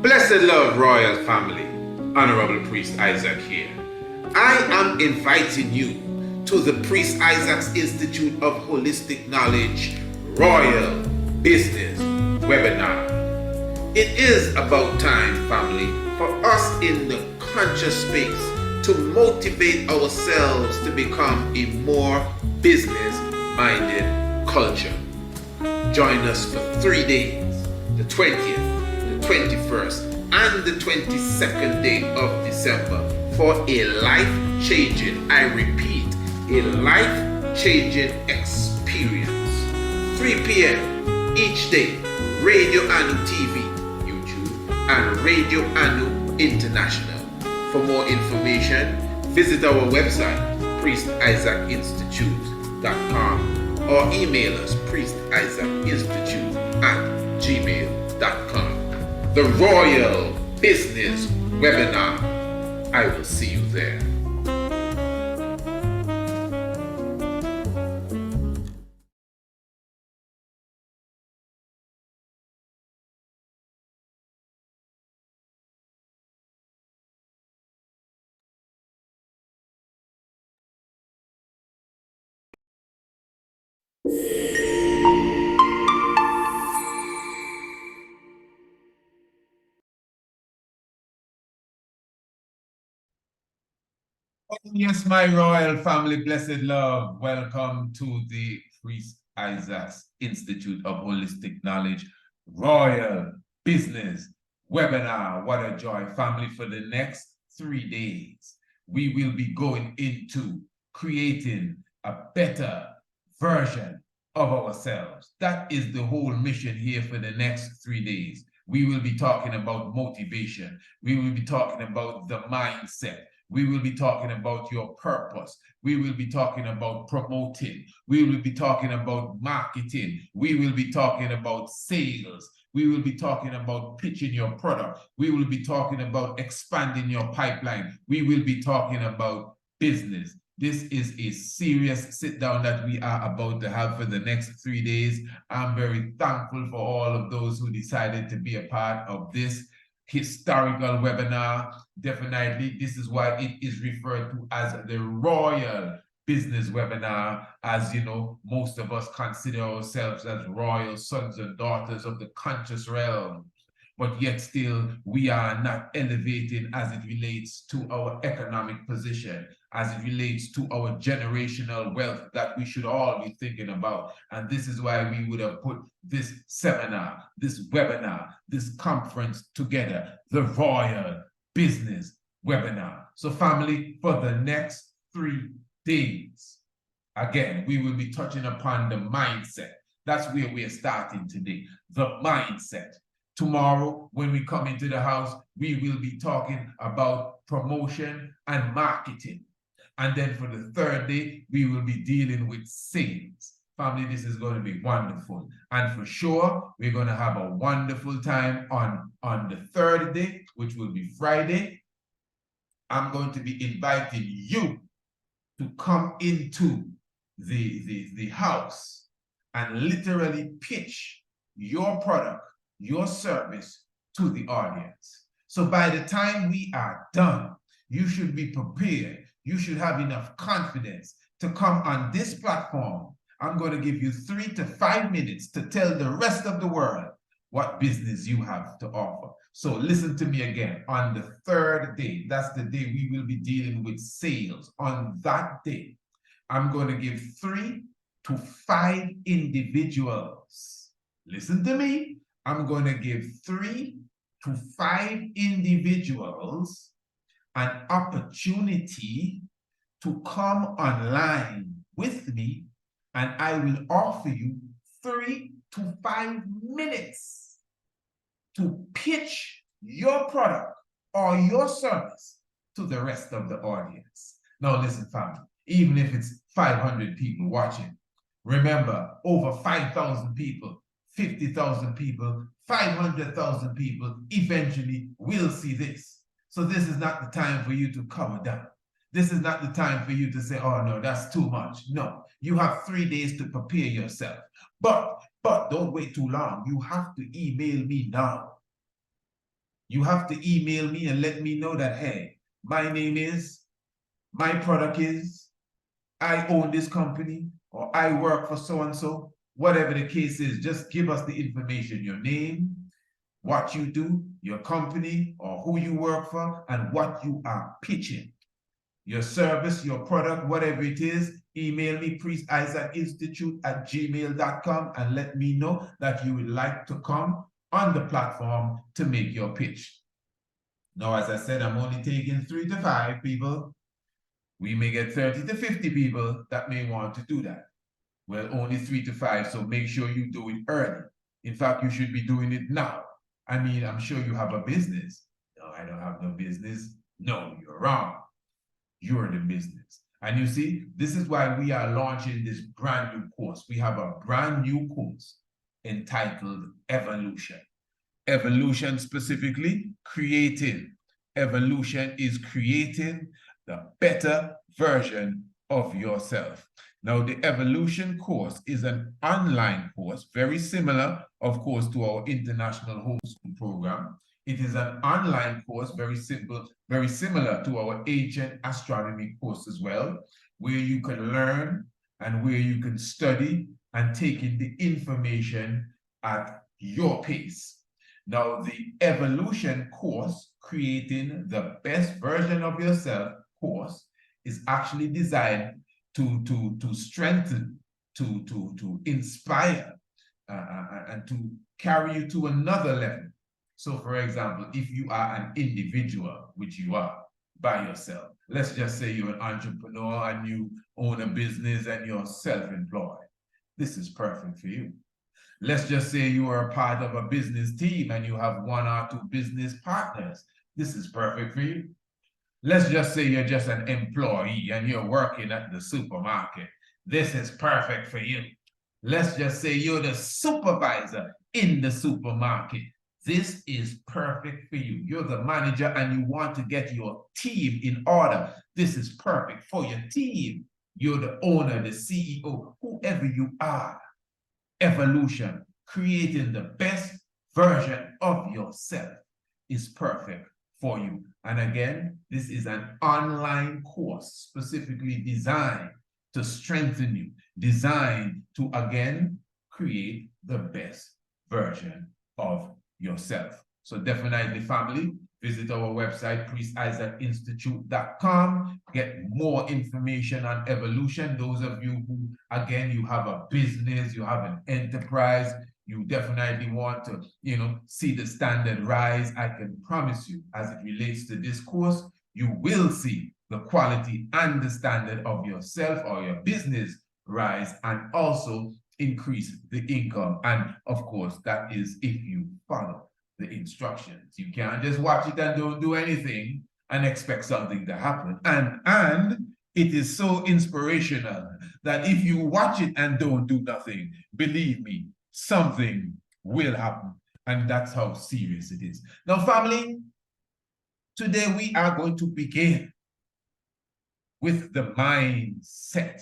Blessed love, royal family. Honorable Priest Isaac here. I am inviting you to the Priest Isaac's Institute of Holistic Knowledge Royal Business Webinar. It is about time, family, for us in the conscious space to motivate ourselves to become a more business-minded culture. Join us for 3 days, the 20th, the 21st, and the 22nd day of December for a life-changing, I repeat, a life-changing experience. 3 p.m. each day, Radio Anu TV, YouTube, and Radio Anu International. For more information, visit our website, priestisaacinstitute.com, or email us priestisaacinstitute@gmail.com. The Royal Business Webinar. I will see you there. Yes, my royal family, blessed love. Welcome to the Priest Isaac's Institute of Holistic Knowledge Royal Business Webinar. What a joy, family. For the next 3 days, we will be going into creating a better version of ourselves. That is the whole mission here for the next 3 days. We will be talking about motivation. We will be talking about the mindset. We will be talking about your purpose. We will be talking about promoting. We will be talking about marketing. We will be talking about sales. We will be talking about pitching your product. We will be talking about expanding your pipeline. We will be talking about business. This is a serious sit down that we are about to have for the next 3 days. I'm very thankful for all of those who decided to be a part of this historical webinar. Definitely, this is why it is referred to as the Royal Business Webinar. As you know, most of us consider ourselves as royal sons and daughters of the conscious realm, but yet still we are not elevating as it relates to our economic position, as it relates to our generational wealth that we should all be thinking about. And this is why we would have put this seminar, this webinar, this conference together, the Royal Business Webinar. So family, for the next 3 days, again, we will be touching upon the mindset. That's where we are starting today, the mindset. Tomorrow, when we come into the house, we will be talking about promotion and marketing. And then for the 3rd day, we will be dealing with sales. Family, this is going to be wonderful. And for sure, we're going to have a wonderful time on the 3rd day, which will be Friday. I'm going to be inviting you to come into the house and literally pitch your product, your service to the audience. So by the time we are done, you should be prepared. You should have enough confidence to come on this platform. I'm going to give you 3 to 5 minutes to tell the rest of the world what business you have to offer. So listen to me again. On the 3rd day, that's the day we will be dealing with sales. On that day, I'm going to give 3 to 5 individuals. Listen to me. I'm going to give 3 to 5 individuals an opportunity to come online with me, and I will offer you 3 to 5 minutes to pitch your product or your service to the rest of the audience. Now listen, family, even if it's 500 people watching, remember, over 5,000 people, 50,000 people, 500,000 people eventually will see this. So this is not the time for you to cover down. This is not the time for you to say, oh no, that's too much. No, you have 3 days to prepare yourself. But don't wait too long. You have to email me now. You have to email me and let me know that, hey, my name is, my product is, I own this company, or I work for so-and-so, whatever the case is, just give us the information, your name, what you do, your company, or who you work for, and what you are pitching. Your service, your product, whatever it is, email me, priestisaacinstitute@gmail.com, and let me know that you would like to come on the platform to make your pitch. Now, as I said, I'm only taking 3 to 5 people. We may get 30 to 50 people that may want to do that. Well, only 3 to 5, so make sure you do it early. In fact, you should be doing it now. I mean, I'm sure you have a business. No, I don't have no business. No, you're wrong. You're the business. And you see, this is why we are launching this brand new course. We have a brand new course entitled Evolution. Evolution specifically, creating. Evolution is creating the better version of yourself. Now, the Evolution course is an online course, very similar, of course, to our international homeschool program. It is an online course, very simple, very similar to our ancient astronomy course as well, where you can learn and where you can study and take in the information at your pace. Now, the Evolution course, creating the best version of yourself course, is actually designed to strengthen, to inspire, and to carry you to another level. So, for example, if you are an individual, which you are by yourself, let's just say you're an entrepreneur and you own a business and you're self-employed, this is perfect for you. Let's just say you are a part of a business team and you have 1 or 2 business partners. This is perfect for you. Let's just say you're just an employee and you're working at the supermarket. This is perfect for you. Let's just say you're the supervisor in the supermarket. This is perfect for you. You're the manager and you want to get your team in order. This is perfect for your team. You're the owner, the CEO, whoever you are. Evolution, creating the best version of yourself, is perfect for you. And again, this is an online course specifically designed to strengthen you, designed to, again, create the best version of yourself. So definitely, family, visit our website, priestisaacinstitute.com, get more information on Evolution. Those of you who, again, you have a business, you have an enterprise, you definitely want to, see the standard rise. I can promise you, as it relates to this course, you will see the quality and the standard of yourself or your business rise, and also increase the income. And of course, that is if you follow the instructions. You can't just watch it and don't do anything and expect something to happen. And it is so inspirational that if you watch it and don't do nothing, believe me, something will happen. And that's how serious it is. Now, family, today we are going to begin with the mindset.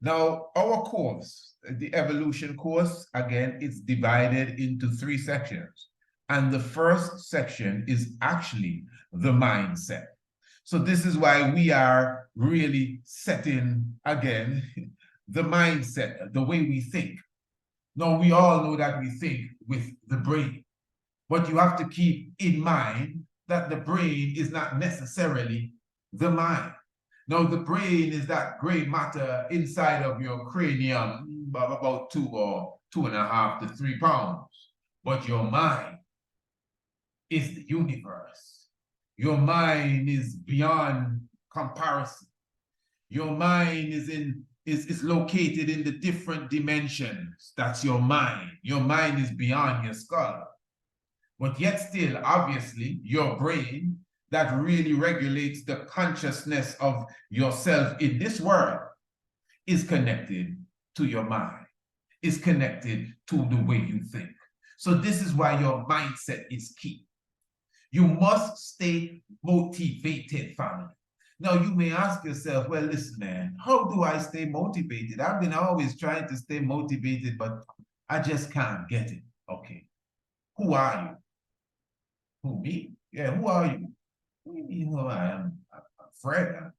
Now, our course, the Evolution course, again, it's divided into 3 sections. And the first section is actually the mindset. So this is why we are really setting, again, the mindset, the way we think. Now, we all know that we think with the brain, but you have to keep in mind that the brain is not necessarily the mind. Now, the brain is that gray matter inside of your cranium of about 2 or 2.5 to 3 pounds. But your mind is the universe. Your mind is beyond comparison. Your mind is located in the different dimensions. That's your mind. Your mind is beyond your skull. But yet still, obviously, your brain that really regulates the consciousness of yourself in this world is connected to your mind, is connected to the way you think. So this is why your mindset is key. You must stay motivated, family. Now, you may ask yourself, well, listen, man, how do I stay motivated? I've been always trying to stay motivated, but I just can't get it. Okay, who are you? Who, me? Yeah, who are you? What do you mean who am I? I'm Fred. I'm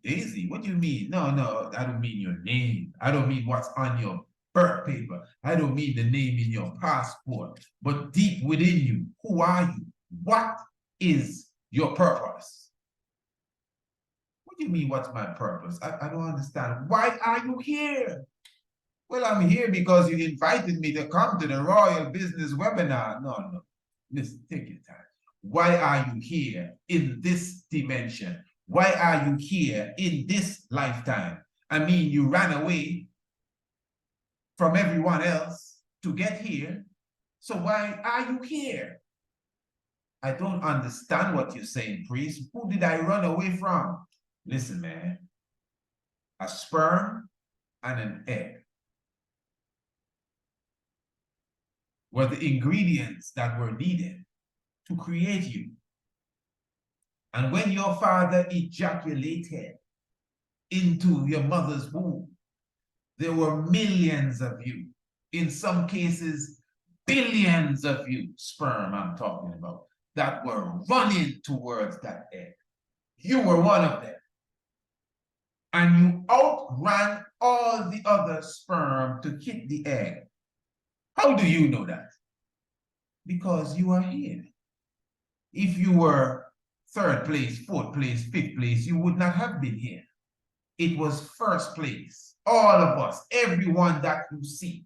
Daisy. What do you mean? No, no, I don't mean your name. I don't mean what's on your birth paper. I don't mean the name in your passport. But deep within you, who are you? What is your purpose? What do you mean, what's my purpose? I don't understand. Why are you here? Well, I'm here because you invited me to come to the Royal Business Webinar. No, no. Listen, take your time. Why are you here in this dimension? Why are you here in this lifetime? I mean, you ran away from everyone else to get here. So why are you here? I don't understand what you're saying, priest. Who did I run away from? Listen, man. A sperm and an egg were the ingredients that were needed to create you. And when your father ejaculated into your mother's womb, there were millions of you. In some cases, billions of you, sperm I'm talking about, that were running towards that egg. You were one of them. And you outran all the other sperm to hit the egg. How do you know that? Because you are here. If you were third place, fourth place, fifth place, you would not have been here. It was first place. All of us, everyone that you see,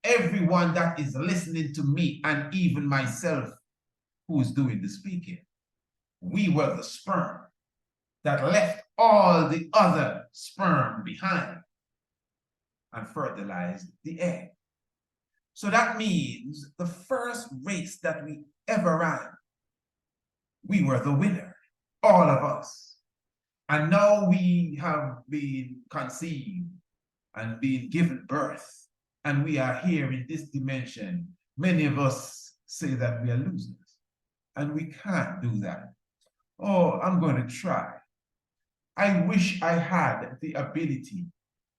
everyone that is listening to me, and even myself who is doing the speaking, we were the sperm that left all the other sperm behind and fertilized the egg. So that means the first race that we ever ran, we were the winner, all of us. And now we have been conceived and been given birth, and we are here in this dimension. Many of us say that we are losers, and we can't do that. Oh, I'm going to try. I wish I had the ability.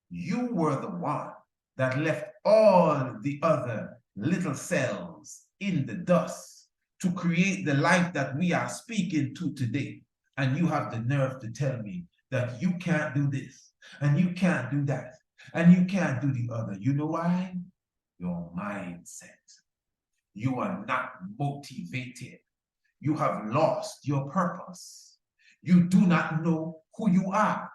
You were the one that left all the other little cells in the dust to create the life that we are speaking to today. And you have the nerve to tell me that you can't do this, and you can't do that, and you can't do the other. You know why? Your mindset. You are not motivated. You have lost your purpose. You do not know who you are.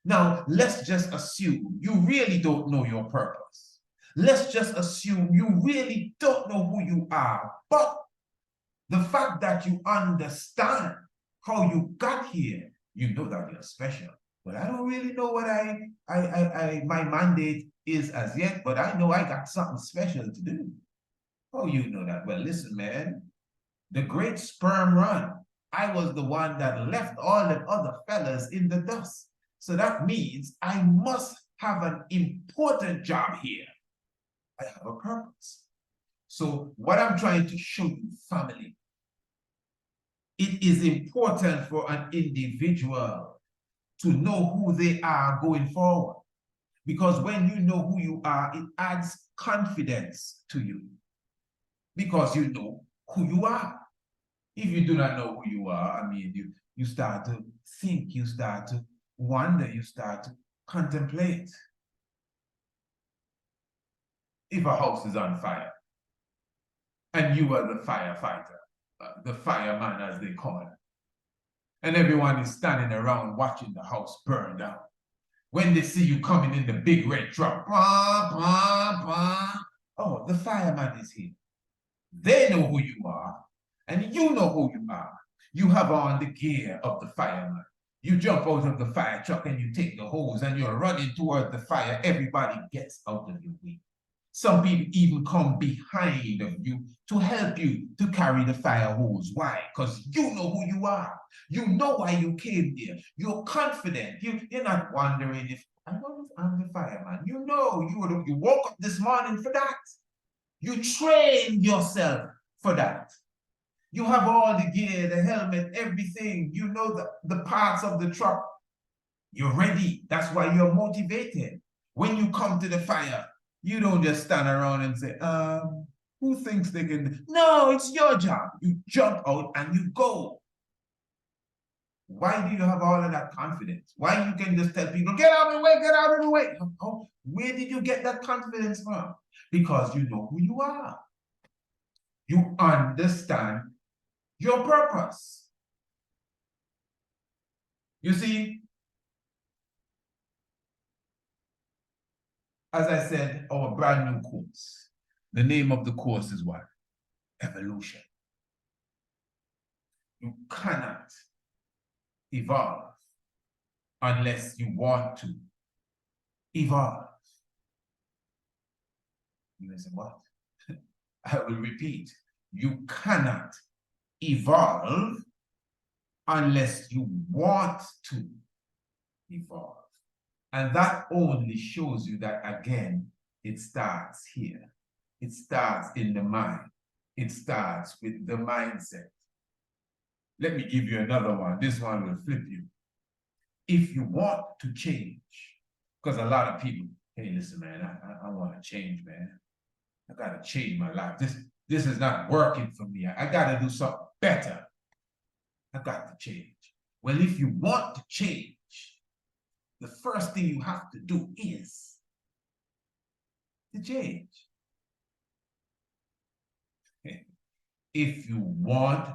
Now, let's just assume you really don't know your purpose. Let's just assume you really don't know who you are. But the fact that you understand how you got here, you know that you're special. But I don't really know what my mandate is as yet, but I know I got something special to do. Oh, you know that. Well, listen, man, the great sperm run, I was the one that left all the other fellas in the dust. So that means I must have an important job here. I have a purpose. So what I'm trying to show you, family, it is important for an individual to know who they are going forward. Because when you know who you are, it adds confidence to you. Because you know who you are. If you do not know who you are, I mean, you start to think, you start to wonder, you start to contemplate. If a house is on fire, and you are the firefighter, the fireman as they call it, and everyone is standing around watching the house burn down, when they see you coming in the big red truck, bah, bah, bah, oh, the fireman is here. They know who you are, and you know who you are. You have on the gear of the fireman. You jump out of the fire truck and you take the hose and you're running toward the fire. Everybody gets out of your way. Some people even come behind of you to help you to carry the fire hose. Why? Because you know who you are. You know why you came here. You're confident. You're not wondering if I'm the fireman. You know, you woke up this morning for that. You trained yourself for that. You have all the gear, the helmet, everything. You know the parts of the truck. You're ready. That's why you're motivated. When you come to the fire, you don't just stand around and say, Who thinks they can? No, it's your job. You jump out and you go. Why do you have all of that confidence? Why you can just tell people, get out of the way, get out of the way? Oh, where did you get that confidence from? Because you know who you are. You understand your purpose. You see, as I said, our brand new course, the name of the course is what? Evolution. You cannot evolve unless you want to evolve. You listen, what? I will repeat. You cannot evolve unless you want to evolve. And that only shows you that, again, it starts here. It starts in the mind. It starts with the mindset. Let me give you another one. This one will flip you. If you want to change, because a lot of people, hey, listen, man, I want to change, man. I got to change my life. This is not working for me. I got to do something better. I got to change. Well, if you want to change, the first thing you have to do is to change. If you want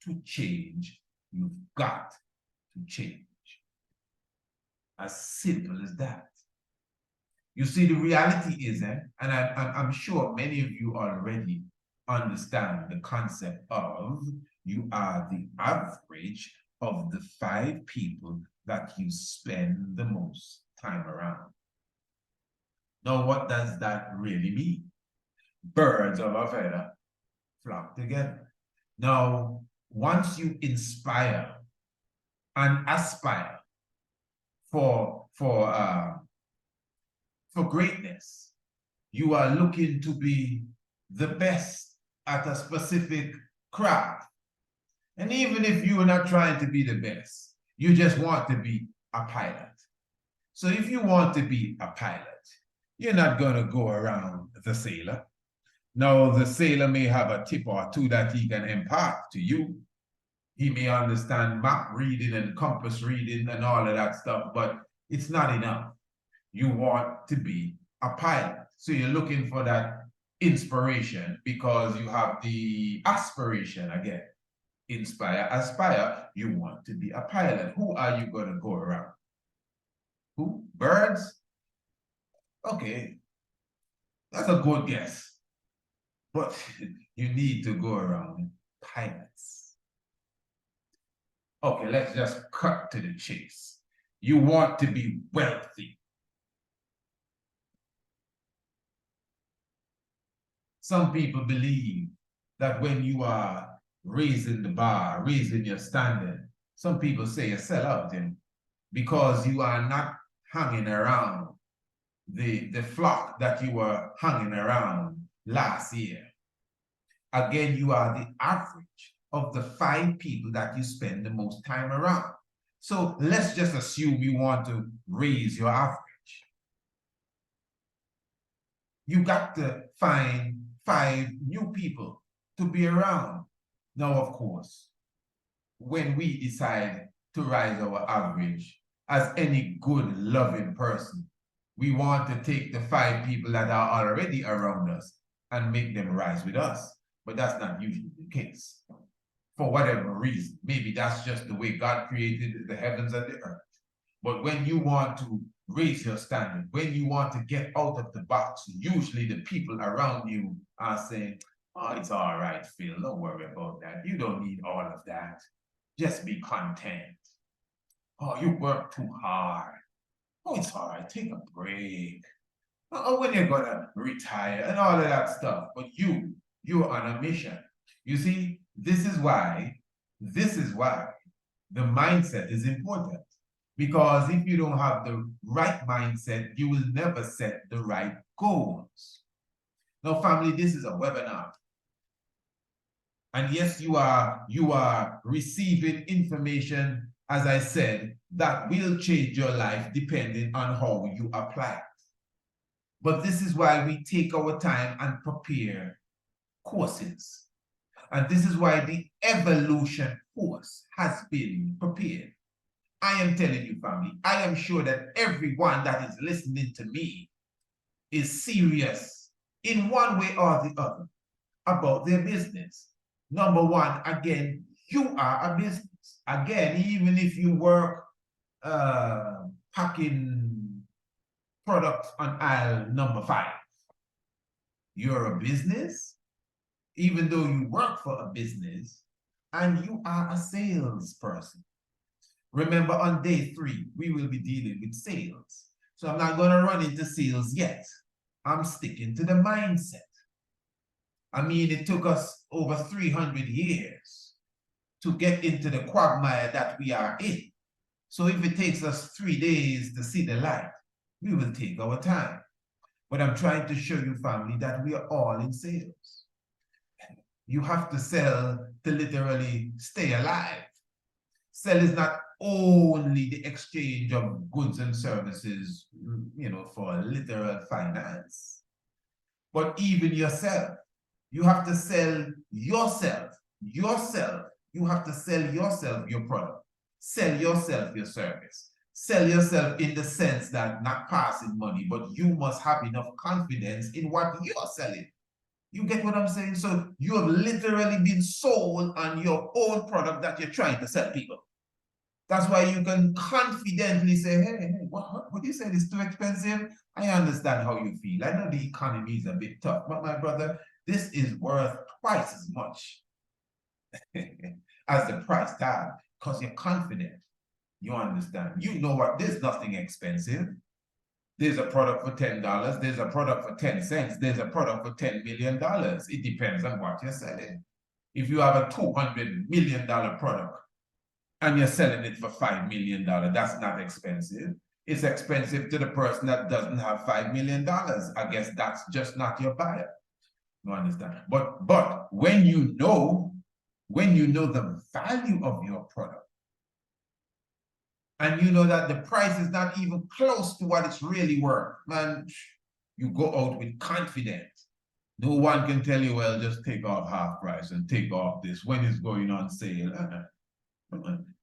to change, you've got to change. As simple as that. You see, the reality is, and I'm sure many of you already understand the concept of you are the average of the 5 people that you spend the most time around. Now, what does that really mean? Birds of a feather flock together. Now, once you inspire and aspire for greatness, you are looking to be the best at a specific craft. And even if you are not trying to be the best, you just want to be a pilot. So if you want to be a pilot, you're not going to go around the sailor. Now, the sailor may have a tip or two that he can impart to you. He may understand map reading and compass reading and all of that stuff, but it's not enough. You want to be a pilot. So you're looking for that inspiration because you have the aspiration again. Inspire, aspire, you want to be a pilot. Who are you going to go around? Who? Birds? Okay, that's a good guess. But you need to go around pilots. Okay, let's just cut to the chase. You want to be wealthy. Some people believe that when you are raising the bar, raising your standard, some people say you sell out, Jim, because you are not hanging around the flock that you were hanging around last year. Again, you are the average of the 5 people that you spend the most time around. So let's just assume you want to raise your average. You got to find 5 new people to be around. Now, of course, when we decide to rise our average, as any good, loving person, we want to take the 5 people that are already around us and make them rise with us. But that's not usually the case. For whatever reason, maybe that's just the way God created the heavens and the earth. But when you want to raise your standard, when you want to get out of the box, usually the people around you are saying, oh, it's all right, Phil, don't worry about that. You don't need all of that. Just be content. Oh, you work too hard. Oh, it's all right, take a break. Oh, when you're gonna retire and all of that stuff. But you're on a mission. You see, this is why the mindset is important. Because if you don't have the right mindset, you will never set the right goals. Now, family, this is a webinar. And yes, you are receiving information, as I said, that will change your life depending on how you apply it. But this is why we take our time and prepare courses. And this is why the evolution course has been prepared. I am telling you, family, I am sure that everyone that is listening to me is serious in one way or the other about their business. Number one, again, you are a business. Again, even if you work packing products on aisle number 5, you're a business, even though you work for a business, and you are a salesperson. Remember, on day 3, we will be dealing with sales. So I'm not going to run into sales yet. I'm sticking to the mindset. I mean, it took us over 300 years to get into the quagmire that we are in. So if it takes us 3 days to see the light, we will take our time. But I'm trying to show you, family, that we are all in sales. You have to sell to literally stay alive. Sell is not only the exchange of goods and services, for literal finance, but even yourself. You have to sell yourself. You have to sell yourself your product. Sell yourself your service. Sell yourself in the sense that not passing money, but you must have enough confidence in what you're selling. You get what I'm saying? So you have literally been sold on your own product that you're trying to sell people. That's why you can confidently say, hey, what you said is too expensive. I understand how you feel. I know the economy is a bit tough, but my brother, this is worth twice as much as the price tag because you're confident. You understand. You know what? There's nothing expensive. There's a product for $10. There's a product for 10 cents. There's a product for $10 million. It depends on what you're selling. If you have a $200 million product, and you're selling it for $5 million, that's not expensive. It's expensive to the person that doesn't have $5 million. I guess that's just not your buyer. You understand? But when you know the value of your product, and you know that the price is not even close to what it's really worth, man, you go out with confidence. No one can tell you, well, just take off half price and take off this when it's going on sale.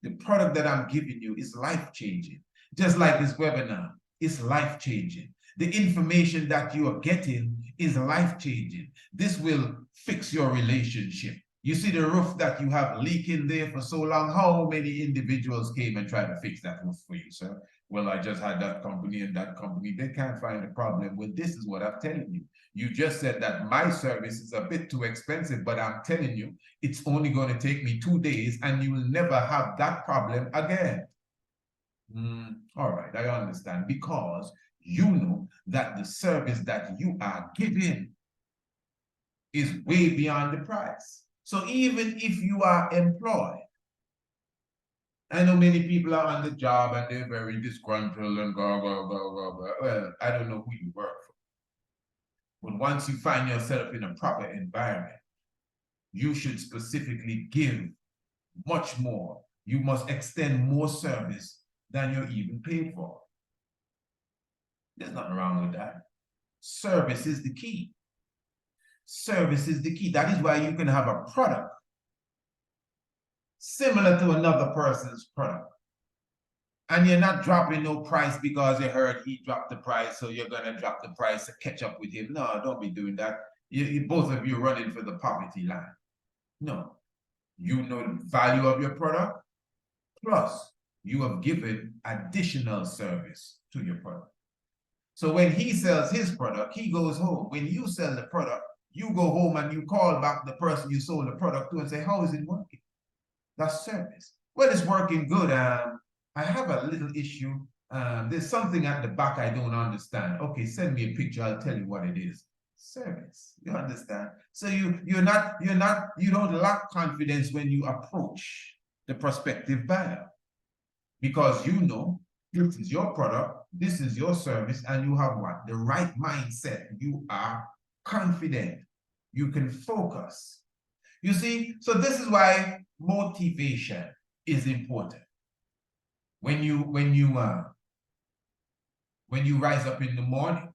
The product that I'm giving you is life-changing. Just like this webinar, it's life-changing. The information that you are getting is life-changing. This will fix your relationship. You see the roof that you have leaking there for so long, how many individuals came and tried to fix that roof for you, sir? Well, I just had that company and that company. They can't find a problem. Well, this is what I'm telling you. You just said that my service is a bit too expensive, but I'm telling you, it's only going to take me 2 days and you will never have that problem again. All right, I understand, because you know that the service that you are giving is way beyond the price. So even if you are employed, I know many people are on the job and they're very disgruntled and go. Well, I don't know who you work for. But once you find yourself in a proper environment, you should specifically give much more. You must extend more service than you're even paid for. There's nothing wrong with that. Service is the key. Service is the key. That is why you can have a product similar to another person's product, and you're not dropping no price because you heard he dropped the price, so you're going to drop the price to catch up with him. No, don't be doing that. Both of you running for the poverty line. No. You know the value of your product, plus you have given additional service to your product. So when he sells his product, he goes home. When you sell the product, you go home and you call back the person you sold the product to and say, how is it working? That's service. Well, it's working good. I have a little issue. There's something at the back I don't understand. Okay, send me a picture. I'll tell you what it is. Service. You understand? So you don't lack confidence when you approach the prospective buyer, because you know this is your product, this is your service, and you have what? The right mindset. You are confident. You can focus. You see, so this is why motivation is important. When you rise up in the morning,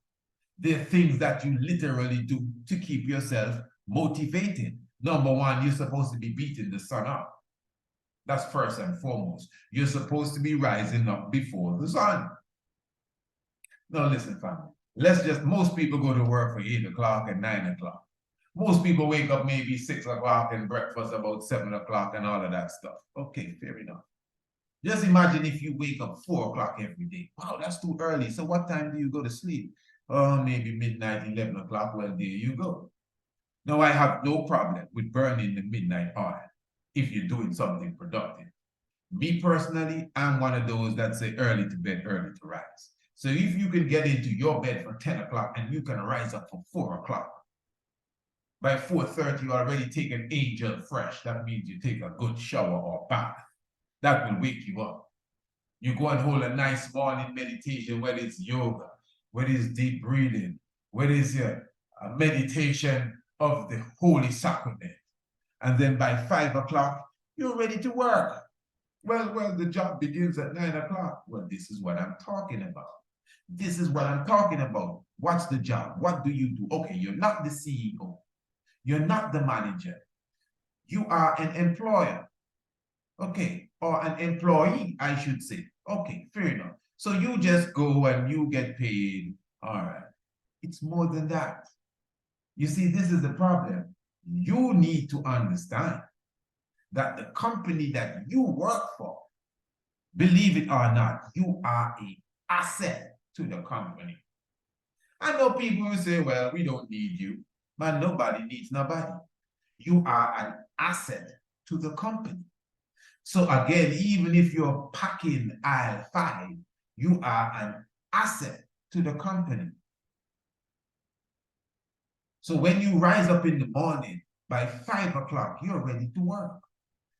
there are things that you literally do to keep yourself motivated. Number one, you're supposed to be beating the sun up. That's first and foremost. You're supposed to be rising up before the sun. Now listen, family. Most people go to work for 8 o'clock and 9 o'clock. Most people wake up maybe 6 o'clock and breakfast about 7 o'clock and all of that stuff. Okay, fair enough. Just imagine if you wake up 4 o'clock every day. Wow, that's too early. So what time do you go to sleep? Oh, maybe midnight, 11 o'clock. Well, there you go. Now, I have no problem with burning the midnight oil if you're doing something productive. Me personally, I'm one of those that say early to bed, early to rise. So if you can get into your bed for 10 o'clock and you can rise up for 4 o'clock, by 4:30, you already take an angel fresh. That means you take a good shower or bath. That will wake you up. You go and hold a nice morning meditation, whether it's yoga, whether it's deep breathing, whether it's a meditation of the Holy Sacrament. And then by 5 o'clock, you're ready to work. Well, the job begins at 9 o'clock. Well, this is what I'm talking about. This is what I'm talking about. What's the job? What do you do? Okay, you're not the CEO. You're not the manager. You are an employer. Okay, or an employee, I should say. Okay, fair enough. So you just go and you get paid. All right. It's more than that. You see, this is the problem. You need to understand that the company that you work for, believe it or not, you are an asset to the company. I know people who say, well, we don't need you. Man, nobody needs nobody. You are an asset to the company. So again, even if you're packing aisle 5, you are an asset to the company. So when you rise up in the morning, by 5 o'clock, you're ready to work.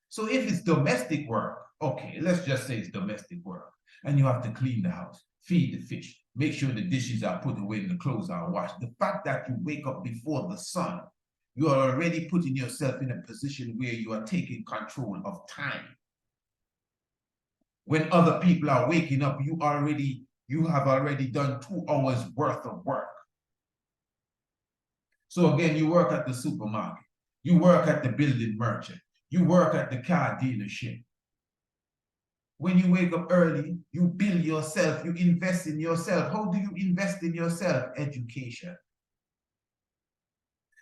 So if it's domestic work, okay, let's just say it's domestic work, and you have to clean the house, feed the fish, make sure the dishes are put away and the clothes are washed. The fact that you wake up before the sun, you are already putting yourself in a position where you are taking control of time. When other people are waking up, you have already done 2 hours worth of work. So again, you work at the supermarket, you work at the building merchant, you work at the car dealership. When you wake up early, you build yourself, you invest in yourself. How do you invest in yourself? Education.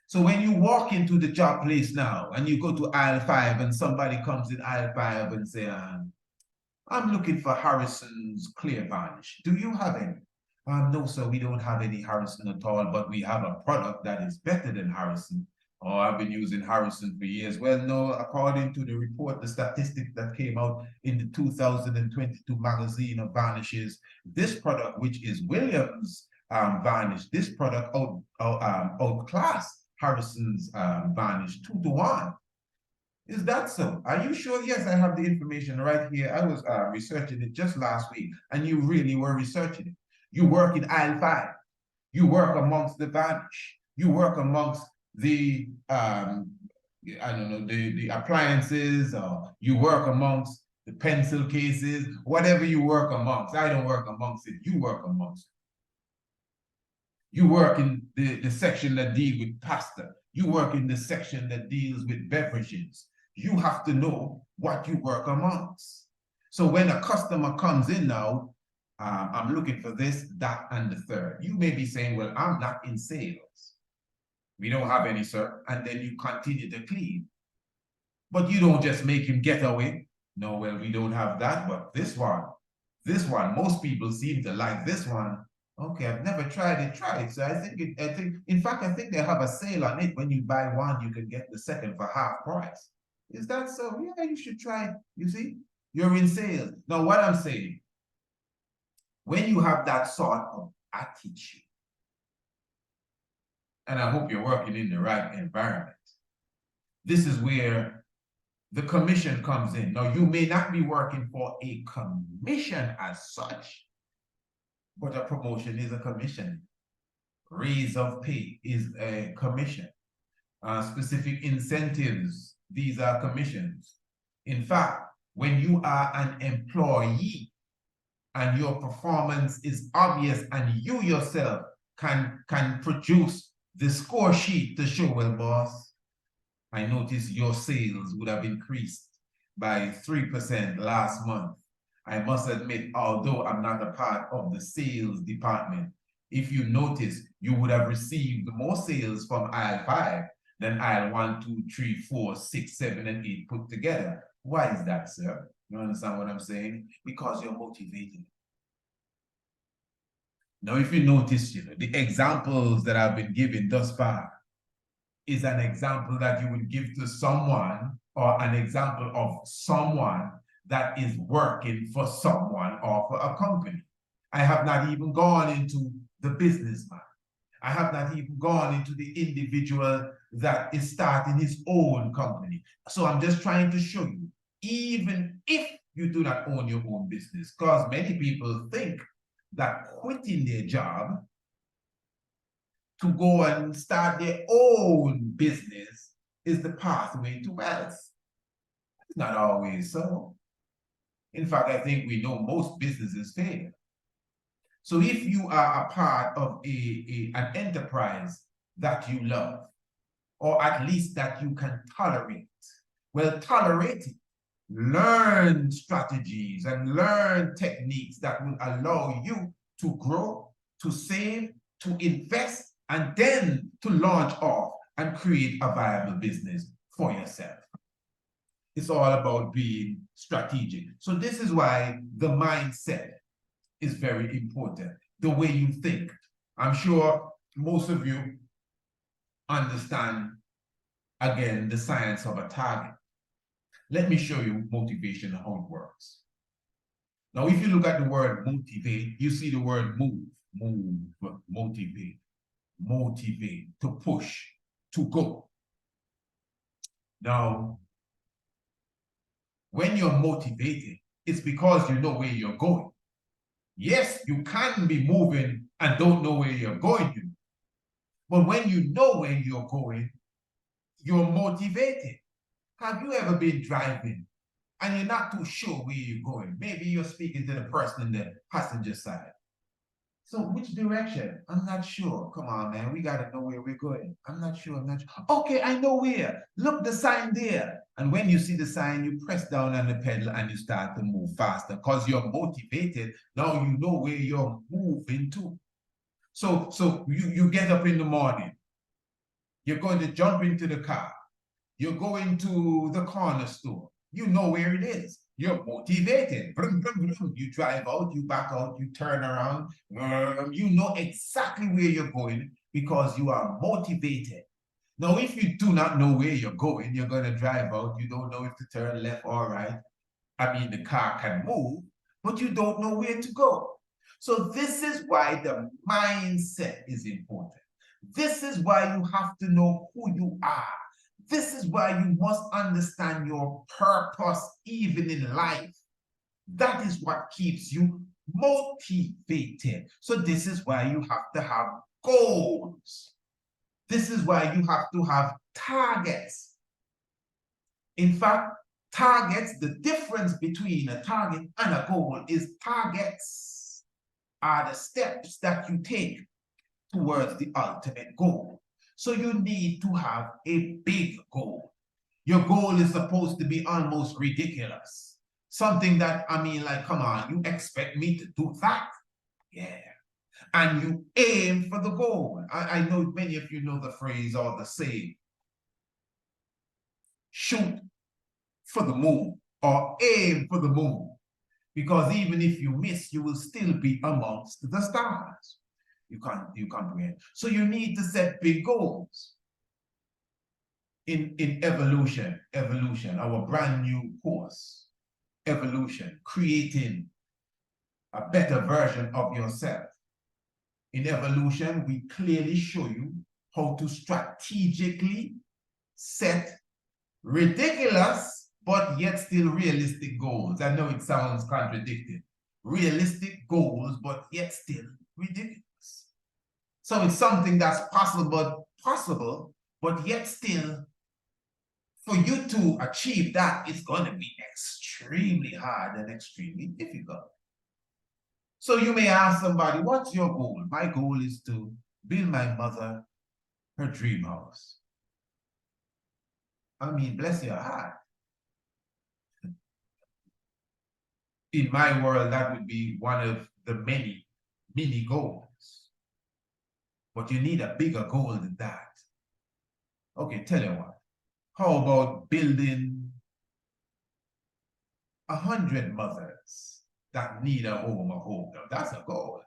So when you walk into the job place now and you go to aisle 5 and somebody comes in aisle 5 and say, I'm looking for Harrison's clear varnish. Do you have any? No, sir, we don't have any Harrison at all, but we have a product that is better than Harrison. Oh, I've been using Harrison for years. Well, no, according to the report, the statistic that came out in the 2022 magazine of varnishes, this product, which is Williams varnish, this product outclassed Harrison's varnish 2 to 1. Is that so? Are you sure? Yes, I have the information right here. I was researching it just last week, and you really were researching it. You work in aisle 5. You work amongst the varnish. You work amongst the the appliances, or you work amongst the pencil cases, whatever you work amongst. I don't work amongst it. You work amongst it. You work in the section that deals with pasta. You work in the section that deals with beverages. You have to know what you work amongst. So when a customer comes in now, I'm looking for this, that, and the third. You may be saying, well, I'm not in sales. We don't have any, sir. And then you continue to clean. But you don't just make him get away. No, well, we don't have that, but this one, most people seem to like this one. Okay, I've never tried it, try it. So in fact, I think they have a sale on it. When you buy one, you can get the second for half price. Is that so? Yeah, you should try it. You see, you're in sales. Now, what I'm saying, when you have that sort of attitude, and I hope you're working in the right environment, this is where the commission comes in. Now, you may not be working for a commission as such, but a promotion is a commission. Raise of pay is a commission. Specific incentives, these are commissions. In fact, when you are an employee and your performance is obvious and you yourself can produce the score sheet to show, well, boss, I noticed your sales would have increased by 3% last month. I must admit, although I'm not a part of the sales department, if you notice, you would have received more sales from aisle 5 than aisle 1, 2, 3, 4, 6, 7, and 8 put together. Why is that, sir? You understand what I'm saying? Because you're motivated. Now, if you notice, the examples that I've been given thus far is an example that you would give to someone, or an example of someone that is working for someone or for a company. I have not even gone into the businessman. I have not even gone into the individual that is starting his own company. So I'm just trying to show you, even if you do not own your own business, because many people think that quitting their job to go and start their own business is the pathway to wealth. It's not always so. In fact, I think we know most businesses fail. So if you are a part of an enterprise that you love, or at least that you can tolerate, well, tolerate it. Learn strategies and learn techniques that will allow you to grow, to save, to invest, and then to launch off and create a viable business for yourself. It's all about being strategic. So this is why the mindset is very important. The way you think. I'm sure most of you understand, again, the science of a target. Let me show you motivation and how it works. Now, if you look at the word motivate, you see the word move, motivate, to push, to go. Now, when you're motivated, it's because you know where you're going. Yes, you can be moving and don't know where you're going. But when you know where you're going, you're motivated. Have you ever been driving and you're not too sure where you're going? Maybe you're speaking to the person in the passenger side. So which direction? I'm not sure. Come on, man. We got to know where we're going. I'm not sure. Okay, I know where. Look, the sign there. And when you see the sign, you press down on the pedal and you start to move faster because you're motivated. Now you know where you're moving to. So you get up in the morning. You're going to jump into the car. You're going to the corner store. You know where it is. You're motivated. Brum, brum, brum. You drive out, you back out, you turn around. You know exactly where you're going because you are motivated. Now, if you do not know where you're going, you're going to drive out. You don't know if to turn left or right. I mean, the car can move, but you don't know where to go. So this is why the mindset is important. This is why you have to know who you are. This is why you must understand your purpose even in life. That is what keeps you motivated. So this is why you have to have goals. This is why you have to have targets. In fact, targets, the difference between a target and a goal is targets are the steps that you take towards the ultimate goal. So you need to have a big goal. Your goal is supposed to be almost ridiculous. Something that, I mean, like, come on, you expect me to do that? Yeah. And you aim for the goal. I know many of you know the phrase or the saying, shoot for the moon or aim for the moon. Because even if you miss, you will still be amongst the stars. You comprehend. So you need to set big goals. In evolution, our brand new course, evolution, creating a better version of yourself. In evolution, we clearly show you how to strategically set ridiculous but yet still realistic goals. I know it sounds contradictory. Realistic goals, but yet still ridiculous. So it's something that's possible, but yet still, for you to achieve that, it's going to be extremely hard and extremely difficult. So you may ask somebody, what's your goal? My goal is to build my mother her dream house. I mean, bless your heart. In my world, that would be one of the many mini goals. But you need a bigger goal than that. Okay, tell you what. How about building 100 mothers that need a home? Now, that's a goal.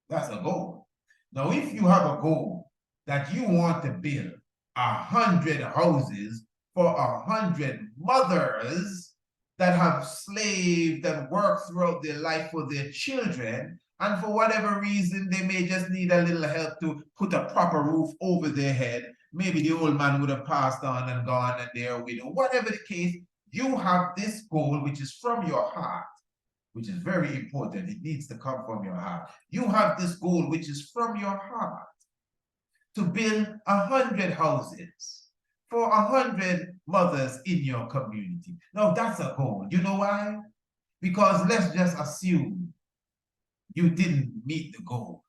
That's a goal. Now, if you have a goal that you want to build 100 houses for 100 mothers that have slaved and worked throughout their life for their children, and for whatever reason, they may just need a little help to put a proper roof over their head. Maybe the old man would have passed on and gone and they're a widow. Whatever the case, you have this goal, which is from your heart, which is very important. It needs to come from your heart. You have this goal, which is from your heart, to build 100 houses for 100 mothers in your community. Now, that's a goal. You know why? Because let's just assume you didn't meet the goal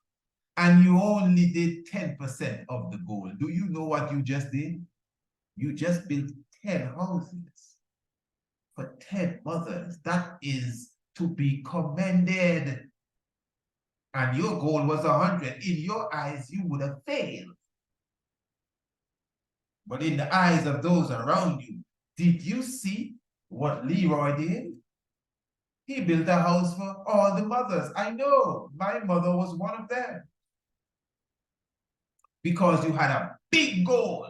and you only did 10% of the goal. Do you know what you just did? You just built 10 houses for 10 mothers. That is to be commended. And your goal was 100. In your eyes, you would have failed. But in the eyes of those around you, did you see what Leroy did? He built a house for all the mothers. I know, my mother was one of them. Because you had a big goal.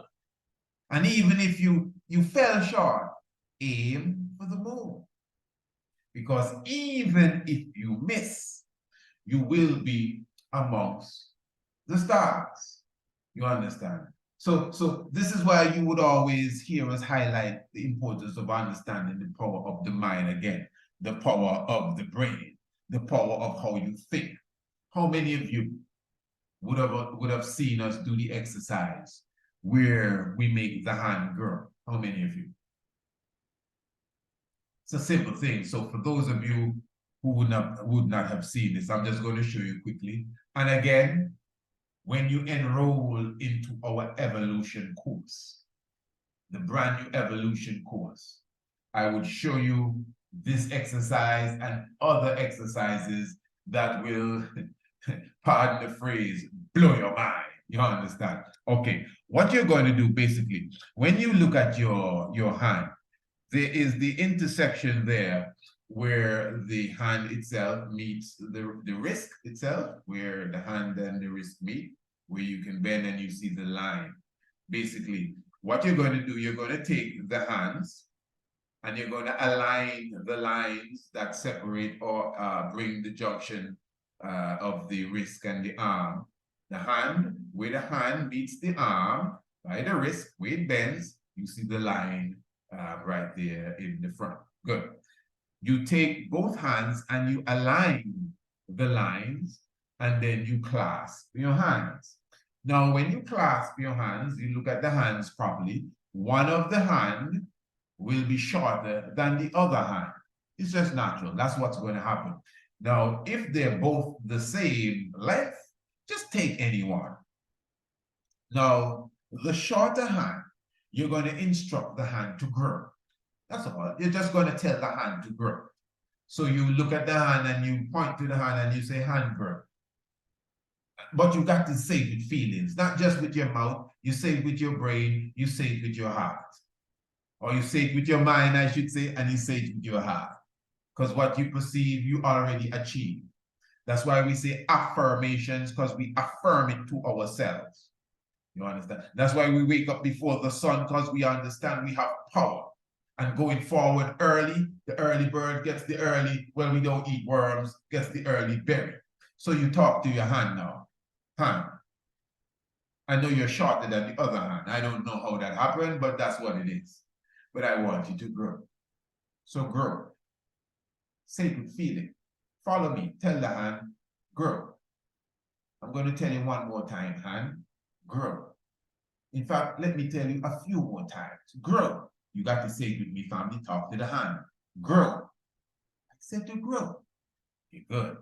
And even if you fell short, aim for the moon. Because even if you miss, you will be amongst the stars. You understand? So this is why you would always hear us highlight the importance of understanding the power of the mind again, the power of the brain, the power of how you think. How many of you would have seen us do the exercise where we make the hand grow? How many of you? It's a simple thing. So for those of you who would not have seen this, I'm just going to show you quickly. And again, when you enroll into our evolution course, the brand new evolution course, I would show you this exercise and other exercises that will, pardon the phrase, blow your mind. You understand? Okay, what you're going to do basically, when you look at your hand, there is the intersection there where the hand itself meets the wrist itself, where the hand and the wrist meet, where you can bend and you see the line. Basically, what you're going to do, you're going to take the hands and you're going to align the lines that separate or bring the junction of the wrist and the arm. The hand, where the hand meets the arm, by the wrist, where it bends, you see the line right there in the front. Good. You take both hands and you align the lines and then you clasp your hands. Now, when you clasp your hands, you look at the hands properly. One of the hand will be shorter than the other hand. It's just natural. That's what's going to happen. Now, if they're both the same length, just take any one. Now, the shorter hand, you're going to instruct the hand to grow. That's all. You're just going to tell the hand to grow. So you look at the hand and you point to the hand and you say, hand grow. But you got to say it with feelings, not just with your mouth. You say it with your brain, you say it with your heart. Or you say it with your mind, I should say, and you say it with your heart. Because what you perceive, you already achieve. That's why we say affirmations, because we affirm it to ourselves. You understand? That's why we wake up before the sun, because we understand we have power. And going forward early, the early bird gets the early, well, we don't eat worms, gets the early berry. So you talk to your hand now. Hand. I know you're shorter than the other hand. I don't know how that happened, but that's what it is. But I want you to grow. So grow. Say it with feeling. Follow me. Tell the hand, grow. I'm going to tell you one more time, hand, grow. In fact, let me tell you a few more times. Grow. You got to say it with me, family. Talk to the hand. Grow. I said to grow. Okay, good.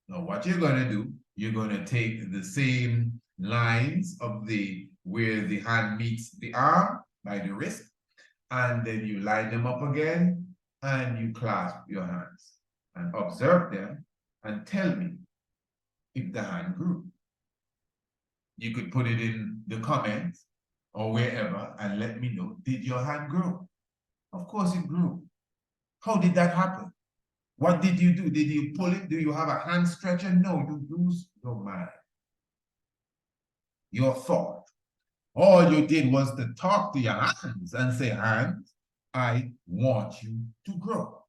Now, what you're going to do, you're going to take the same lines of where the hand meets the arm by the wrist, and then you line them up again and you clasp your hands and observe them and tell me if the hand grew. You could put it in the comments or wherever and let me know, did your hand grow? Of course it grew. How did that happen? What did you do? Did you pull it? Do you have a hand stretcher? No, you use your mind, your thought. All you did was to talk to your hands and say, hands, I want you to grow.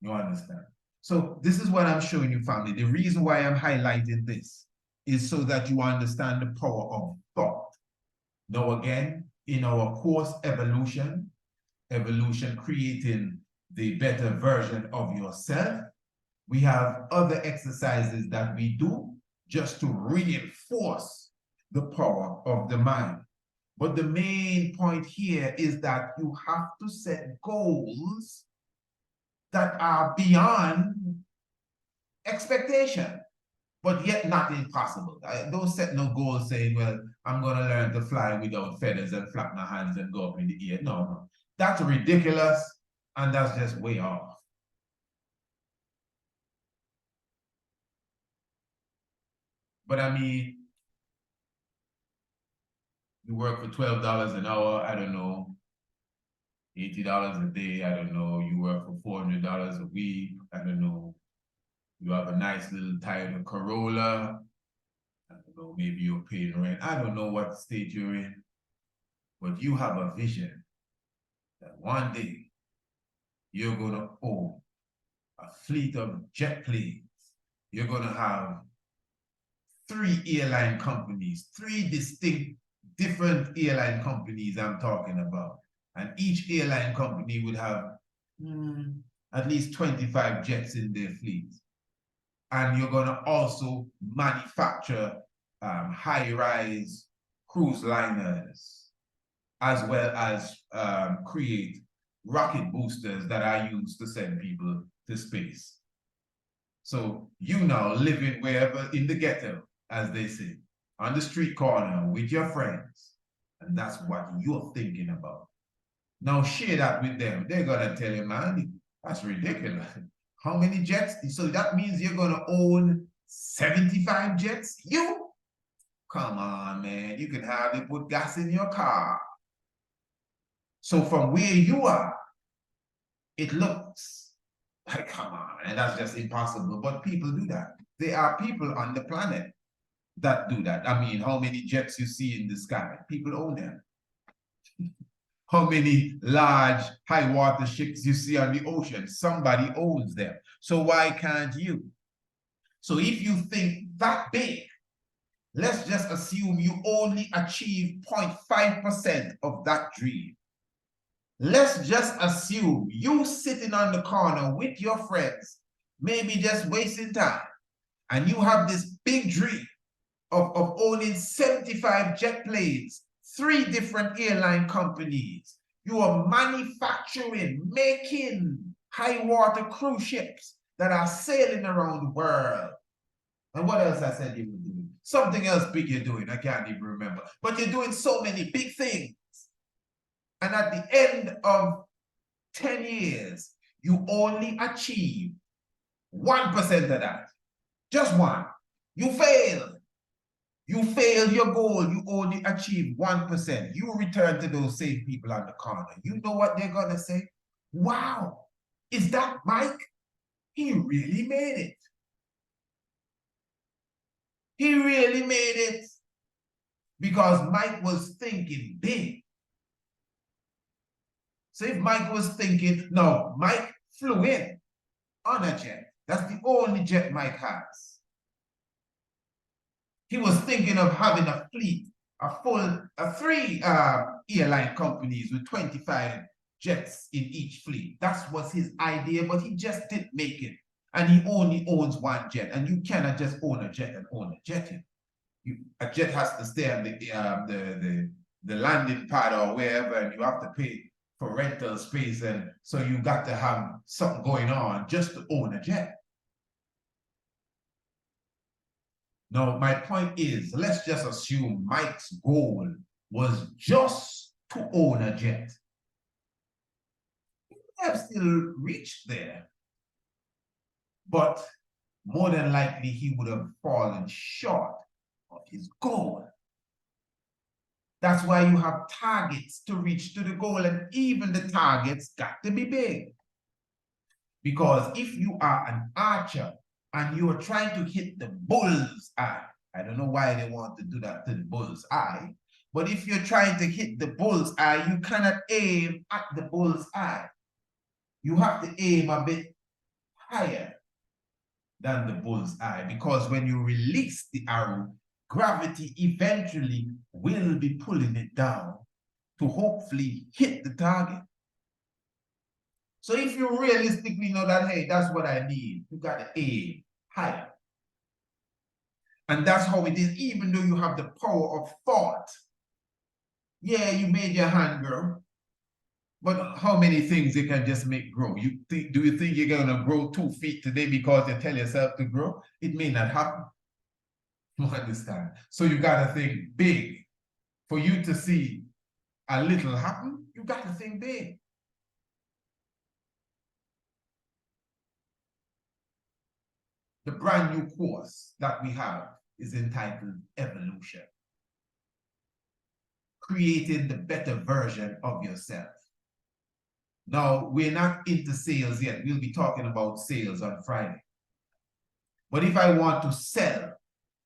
You understand? So this is what I'm showing you, family. The reason why I'm highlighting this is so that you understand the power of thought. Now again, in our course, evolution creating the better version of yourself, we have other exercises that we do just to reinforce the power of the mind. But the main point here is that you have to set goals that are beyond expectation, but yet not impossible. Don't set no goals saying, well, I'm going to learn to fly without feathers and flap my hands and go up in the air. No. That's ridiculous, and that's just way off. But I mean, you work for $12 an hour, I don't know, $80 a day, I don't know. You work for $400 a week, I don't know. You have a nice little Toyota Corolla, I don't know, maybe you're paying rent. I don't know what state you're in, but you have a vision that one day you're going to own a fleet of jet planes. You're going to have 3 airline companies, 3 distinct different airline companies I'm talking about. And each airline company would have at least 25 jets in their fleet. And you're going to also manufacture high-rise cruise liners, as well as create rocket boosters that are used to send people to space. So you now living wherever in the ghetto, as they say, on the street corner with your friends, and that's what you're thinking about. Now share that with them. They're gonna tell you, man, that's ridiculous. How many jets? So that means you're gonna own 75 jets? You? Come on, man. You can hardly put gas in your car. So from where you are, it looks like, come on, and that's just impossible. But people do that. There are people on the planet that do that. I mean, how many jets you see in the sky? People own them. How many large high water ships you see on the ocean? Somebody owns them. So why can't you? So if you think that big, let's just assume you only achieve 0.5% of that dream. Let's just assume you sitting on the corner with your friends, maybe just wasting time, and you have this big dream of owning 75 jet planes, 3 different airline companies. You are manufacturing, making high water cruise ships that are sailing around the world. And what else I said you were doing? Something else big you're doing, I can't even remember. But you're doing so many big things. And at the end of 10 years, you only achieve 1% of that. Just 1. You failed. You failed your goal. You only achieved 1%. You return to those same people on the corner. You know what they're going to say? Wow, is that Mike? He really made it. He really made it because Mike was thinking big. So if Mike was thinking, no, Mike flew in on a jet. That's the only jet Mike has. He was thinking of having a fleet, a 3 airline companies with 25 jets in each fleet. That was his idea, but he just didn't make it. And he only owns 1 jet, and you cannot just own a jet and own a jet. A jet has to stay on the landing pad or wherever, and you have to pay for rental space, and so you got to have something going on just to own a jet. Now, my point is, let's just assume Mike's goal was just to own a jet. He may have still reached there, but more than likely he would have fallen short of his goal. That's why you have targets to reach to the goal, and even the targets got to be big. Because if you are an archer and you are trying to hit the bull's eye, I don't know why they want to do that to the bull's eye, but if you're trying to hit the bull's eye, you cannot aim at the bull's eye. You have to aim a bit higher than the bull's eye, because when you release the arrow, gravity eventually will be pulling it down to hopefully hit the target. So if you realistically know that, hey, that's what I need, you got to aim higher. And that's how it is, even though you have the power of thought. Yeah, you made your hand grow, but how many things you can just make grow? Do you think you're going to grow 2 feet today because you tell yourself to grow? It may not happen. You understand? So you got to think big. For you to see a little happen, you got to think big. The brand new course that we have is entitled Evolution. Creating the better version of yourself. Now, we're not into sales yet. We'll be talking about sales on Friday. But if I want to sell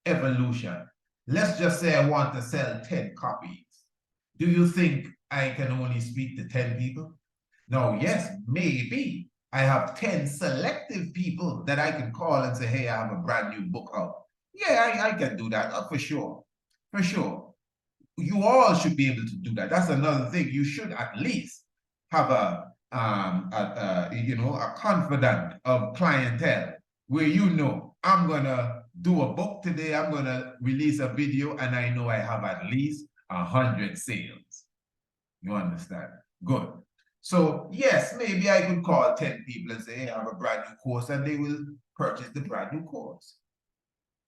Evolution, let's just say I want to sell 10 copies. Do you think I can only speak to 10 people? No, yes, maybe. I have 10 selective people that I can call and say, hey, I have a brand new book out. Yeah, I can do that, for sure. For sure. You all should be able to do that. That's another thing. You should at least have a confidant of clientele where you know, I'm going to do a book today, I'm going to release a video, and I know I have at least 100 sales. You understand? Good. So yes, maybe I could call 10 people and say, hey, I have a brand new course, and they will purchase the brand new course.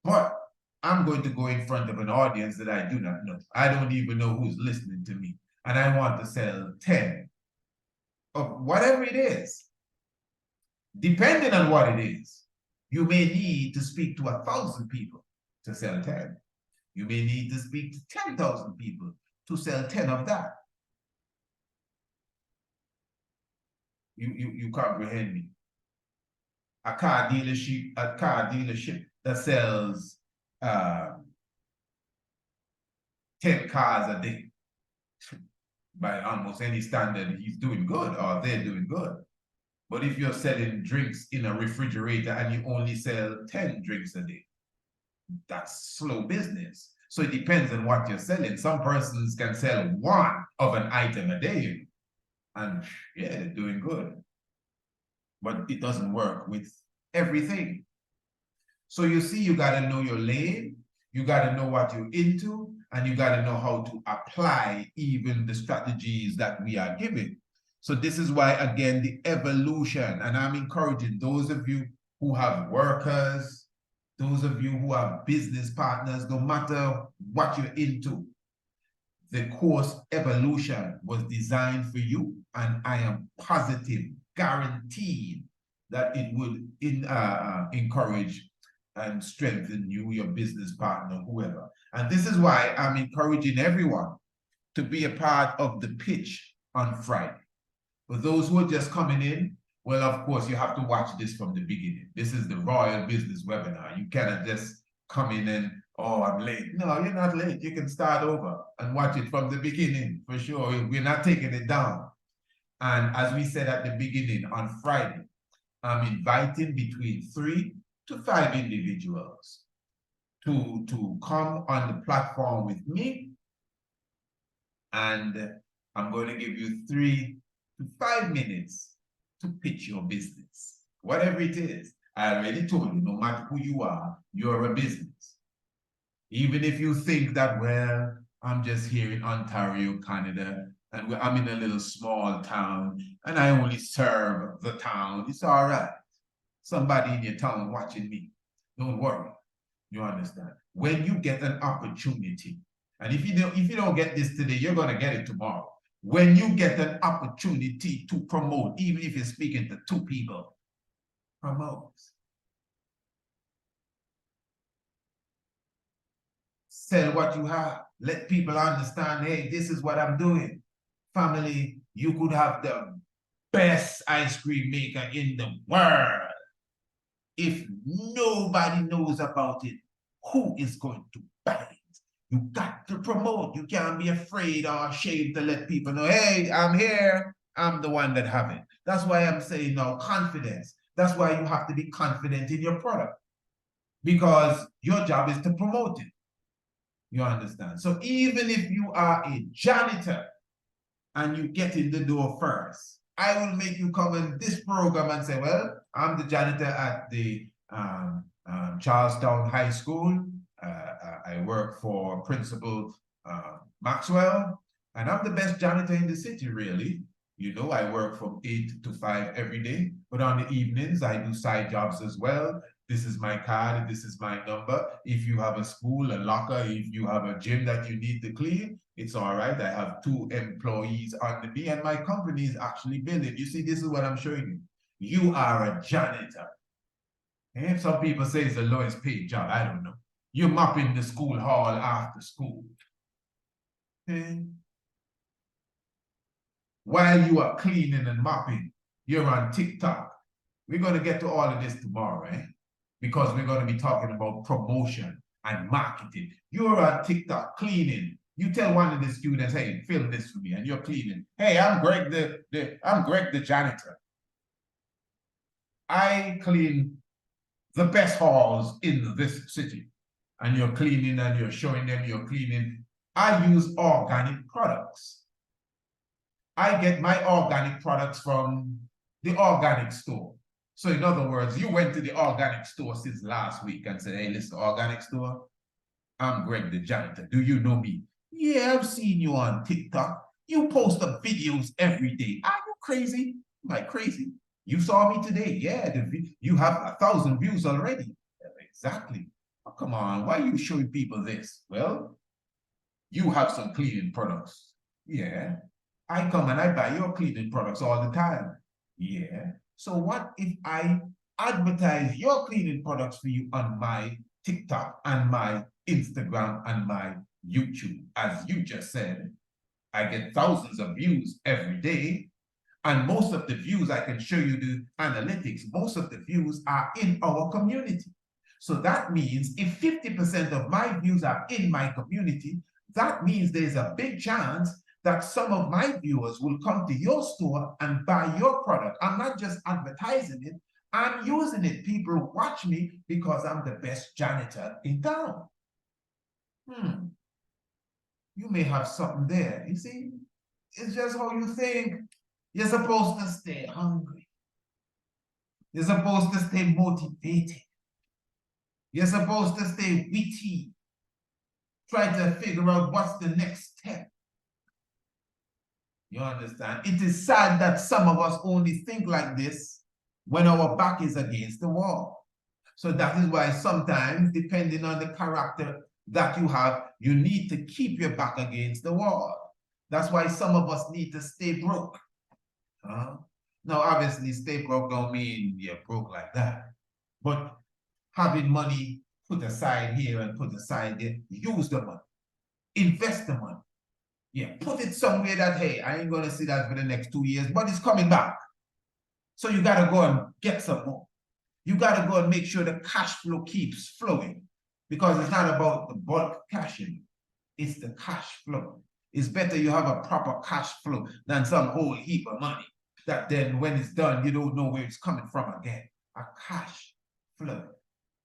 But I'm going to go in front of an audience that I do not know. I don't even know who's listening to me. And I want to sell 10 of whatever it is. Depending on what it is, you may need to speak to 1,000 people to sell 10. You may need to speak to 10,000 people to sell 10 of that. You comprehend me? A car dealership that sells 10 cars a day. By almost any standard, he's doing good, or they're doing good. But if you're selling drinks in a refrigerator and you only sell 10 drinks a day, that's slow business. So it depends on what you're selling. Some persons can sell 1 of an item a day, and yeah, they're doing good. But it doesn't work with everything. So you see, you got to know your lane, you got to know what you're into, and you got to know how to apply even the strategies that we are giving. So this is why, again, the evolution, and I'm encouraging those of you who have workers, those of you who have business partners, no matter what you're into, the course Evolution was designed for you, and I am positive, guaranteed that it would encourage and strengthen you, your business partner, whoever. And this is why I'm encouraging everyone to be a part of the pitch on Friday. For those who are just coming in, well, of course, you have to watch this from the beginning. This is the Royal Business Webinar. You cannot just come in and, oh, I'm late. No, you're not late. You can start over and watch it from the beginning, for sure. We're not taking it down. And as we said at the beginning, on Friday, I'm inviting between 3 to 5 individuals to come on the platform with me, and I'm going to give you 3 to 5 minutes to pitch your business, whatever it is. I already told you, no matter who you are, you're a business. Even if you think that, well, I'm just here in Ontario, Canada, and I'm in a little small town, and I only serve the town, it's all right. Somebody in your town watching me, don't worry. You understand? When you get an opportunity, and if you don't get this today, you're gonna get it tomorrow. When you get an opportunity to promote, even if you're speaking to 2 people, promote. Sell what you have. Let people understand, hey, this is what I'm doing. Family, you could have the best ice cream maker in the world. If nobody knows about it, who is going to buy it? You got to promote. You can't be afraid or ashamed to let people know, hey, I'm here. I'm the one that have it. That's why I'm saying now confidence. That's why you have to be confident in your product, because your job is to promote it. You understand? So even if you are a janitor and you get in the door first, I will make you come in this program and say, well, I'm the janitor at the Charlestown High School. I work for Principal Maxwell, and I'm the best janitor in the city, really. You know, I work from 8 to 5 every day, but on the evenings, I do side jobs as well. This is my card, this is my number. If you have a school, a locker, if you have a gym that you need to clean, it's all right. I have 2 employees under me, and my company is actually building. You see, this is what I'm showing you. You are a janitor. And some people say it's the lowest paid job. I don't know. You're mopping the school hall after school. Okay. While you are cleaning and mopping, you're on TikTok. We're going to get to all of this tomorrow, right? Because we're going to be talking about promotion and marketing. You're on TikTok cleaning. You tell one of the students, hey, film this for me, and you're cleaning. Hey, I'm Greg the janitor. I clean the best halls in this city. And you're cleaning and you're showing them you're cleaning. I use organic products. I get my organic products from the organic store. So in other words, you went to the organic store since last week and said, hey, listen, organic store, I'm Greg the janitor. Do you know me? Yeah, I've seen you on TikTok. You post up videos every day. Are you crazy? Am I crazy? You saw me today. Yeah, you have 1,000 views already. Exactly. Oh, come on, why are you showing people this? Well, you have some cleaning products. Yeah. I come and I buy your cleaning products all the time. Yeah. So what if I advertise your cleaning products for you on my TikTok and my Instagram and my YouTube? As you just said, I get thousands of views every day. And most of the views, I can show you the analytics, most of the views are in our community. So that means if 50% of my views are in my community, that means there's a big chance that some of my viewers will come to your store and buy your product. I'm not just advertising it, I'm using it. People watch me because I'm the best janitor in town. You may have something there, you see? It's just how you think. You're supposed to stay hungry. You're supposed to stay motivated. You're supposed to stay witty. Try to figure out what's the next step. You understand? It is sad that some of us only think like this when our back is against the wall. So that is why sometimes, depending on the character that you have, you need to keep your back against the wall. That's why some of us need to stay broke. Now, obviously, stay broke don't mean you're broke like that. But having money put aside here and put aside there, use the money. Invest the money. Yeah, put it somewhere that, hey, I ain't going to see that for the next 2 years, but it's coming back. So you got to go and get some more. You got to go and make sure the cash flow keeps flowing, because it's not about the bulk cashing. It's the cash flow. It's better you have a proper cash flow than some whole heap of money that then when it's done, you don't know where it's coming from again. A cash flow.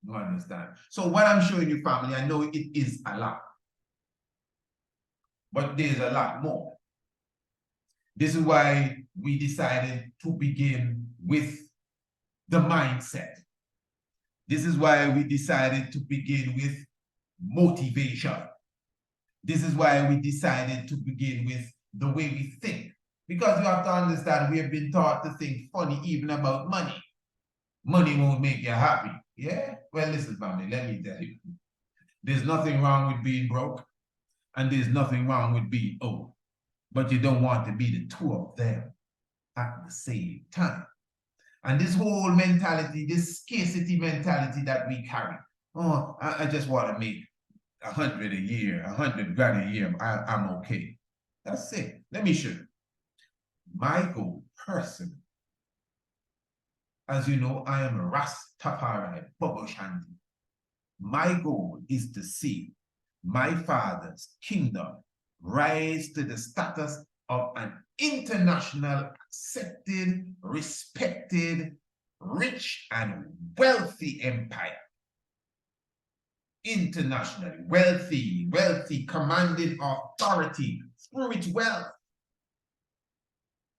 You understand? So what I'm showing you, family, I know it is a lot, but there's a lot more. This is why we decided to begin with the mindset. This is why we decided to begin with motivation. This is why we decided to begin with the way we think. Because you have to understand, we have been taught to think funny even about money. Money won't make you happy. Yeah? Well, listen, family, let me tell you. There's nothing wrong with being broke, and there's nothing wrong with being old. But you don't want to be the two of them at the same time. And this whole mentality, this scarcity mentality that we carry, oh, I just want to make 100 a year, 100 grand a year, I'm okay. That's it. Let me show you. My goal, personally, as you know, I am a Rastafari, Bobo Shanti. My goal is to see my father's kingdom rise to the status of an international, accepted, respected, rich, and wealthy empire. Internationally, wealthy, commanding authority through its wealth.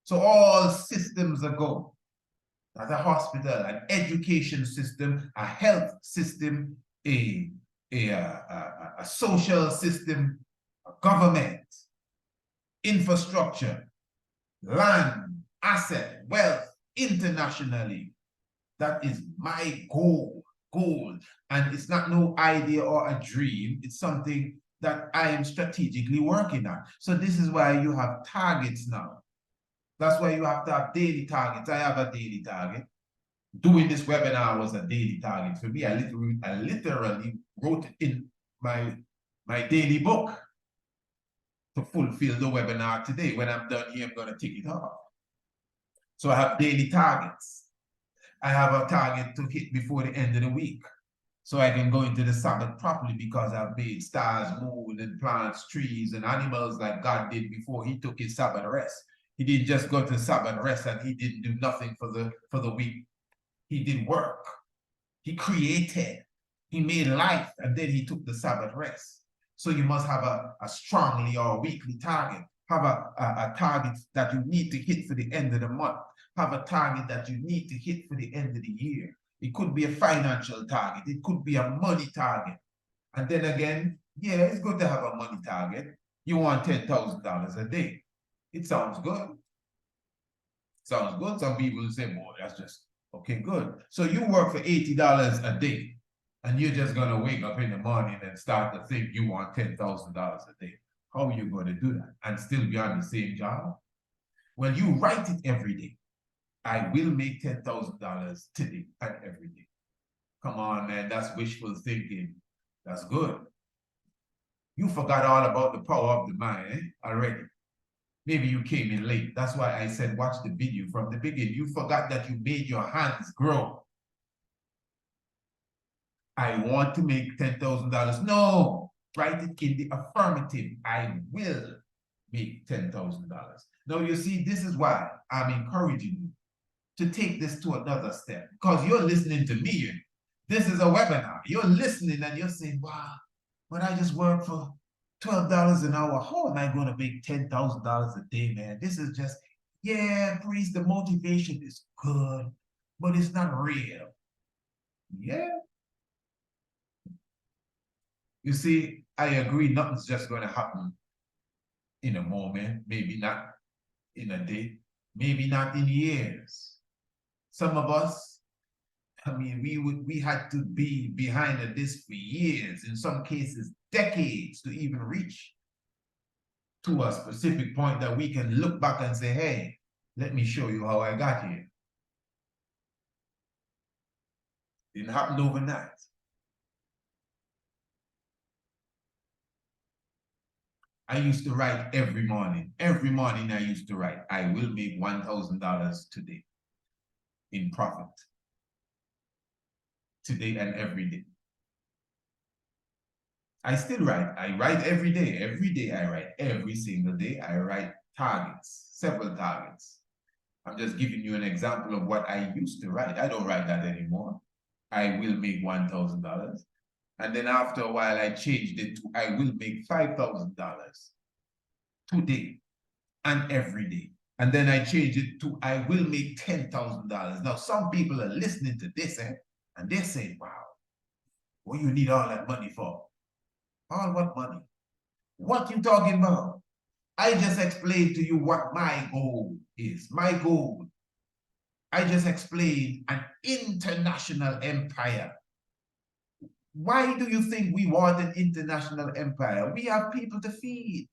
So all systems are go. As a hospital, an education system, a health system, a social system, a government, infrastructure, land, asset, wealth, internationally. That is my goal. And it's not no idea or a dream. It's something that I am strategically working on. So this is why you have targets now. That's why you have to have daily targets. I have a daily target. Doing this webinar was a daily target for me. I literally wrote it in my daily book to fulfill the webinar today. When I'm done here, I'm going to take it off. So I have daily targets. I have a target to hit before the end of the week, so I can go into the Sabbath properly, because I've made stars, moon, and plants, trees, and animals like God did before he took his Sabbath rest. He didn't just go to Sabbath rest and he didn't do nothing for the week. He did work. He created. He made life, and then he took the Sabbath rest. So you must have a strongly or weekly target. Have a target that you need to hit for the end of the month. Have a target that you need to hit for the end of the year. It could be a financial target. It could be a money target. And then again, yeah, it's good to have a money target. You want $10,000 a day. It sounds good. Sounds good. Some people will say, boy, that's just, okay, good. So you work for $80 a day, and you're just going to wake up in the morning and start to think you want $10,000 a day. How are you going to do that and still be on the same job? Well, you write it every day. I will make $10,000 today and every day. Come on, man, that's wishful thinking. That's good. You forgot all about the power of the mind already. Maybe you came in late. That's why I said watch the video from the beginning. You forgot that you made your hands grow. I want to make $10,000. No, write it in the affirmative. I will make $10,000. Now, you see, this is why I'm encouraging you to take this to another step, because you're listening to me. This is a webinar. You're listening and you're saying, wow, but I just work for $12 an hour. How am I going to make $10,000 a day, man? This is just, yeah, Priest, the motivation is good, but it's not real. Yeah. You see, I agree, nothing's just going to happen in a moment, maybe not in a day, maybe not in years. Some of us, I mean, we had to be behind this for years, in some cases decades, to even reach to a specific point that we can look back and say, hey, let me show you how I got here. It didn't happen overnight. I used to write every morning. Every morning I used to write, I will make $1,000 today in profit. Today and every day. I still write. I write every day. Every day I write. Every single day I write targets, several targets. I'm just giving you an example of what I used to write. I don't write that anymore. I will make $1,000. And then after a while, I changed it to I will make $5,000 today and every day. And then I changed it to I will make $10,000. Now, some people are listening to this, and they're saying, wow, what you need all that money for? All what money? What you talking about? I just explained to you what my goal is. My goal, I just explained an international empire Why do you think we want an international empire? We have people to feed.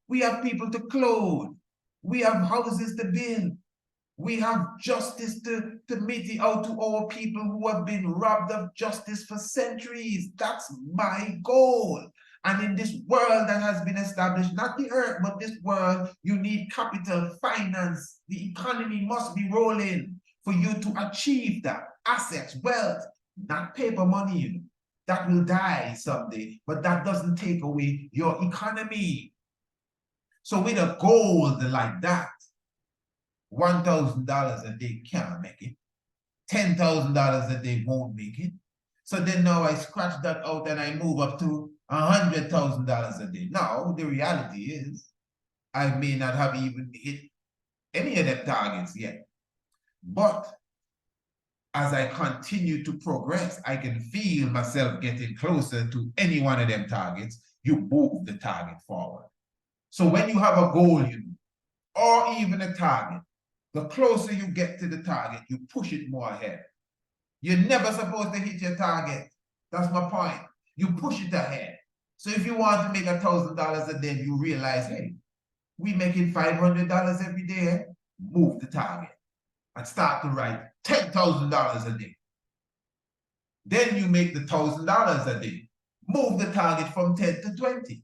We have people to clothe. We have houses to build. We have justice to mete out to our people who have been robbed of justice for centuries. That's my goal. And in this world that has been established, not the earth, but this world, you need capital, finance. The economy must be rolling for you to achieve that. Assets, wealth, not paper money, you know. That will die someday, but that doesn't take away your economy. So with a goal like that, $1,000 a day can't make it. $10,000 a day won't make it. So then now I scratch that out and I move up to $100,000 a day. Now, the reality is I may not have even hit any of them targets yet. But as I continue to progress, I can feel myself getting closer to any one of them targets. You move the target forward. So when you have a goal, you know, or even a target, the closer you get to the target, you push it more ahead. You're never supposed to hit your target. That's my point. You push it ahead. So if you want to make $1,000 a day, you realize, hey, we making $500 every day, move the target and start to write $10,000 a day. Then you make the $1,000 a day. Move the target from 10 to 20.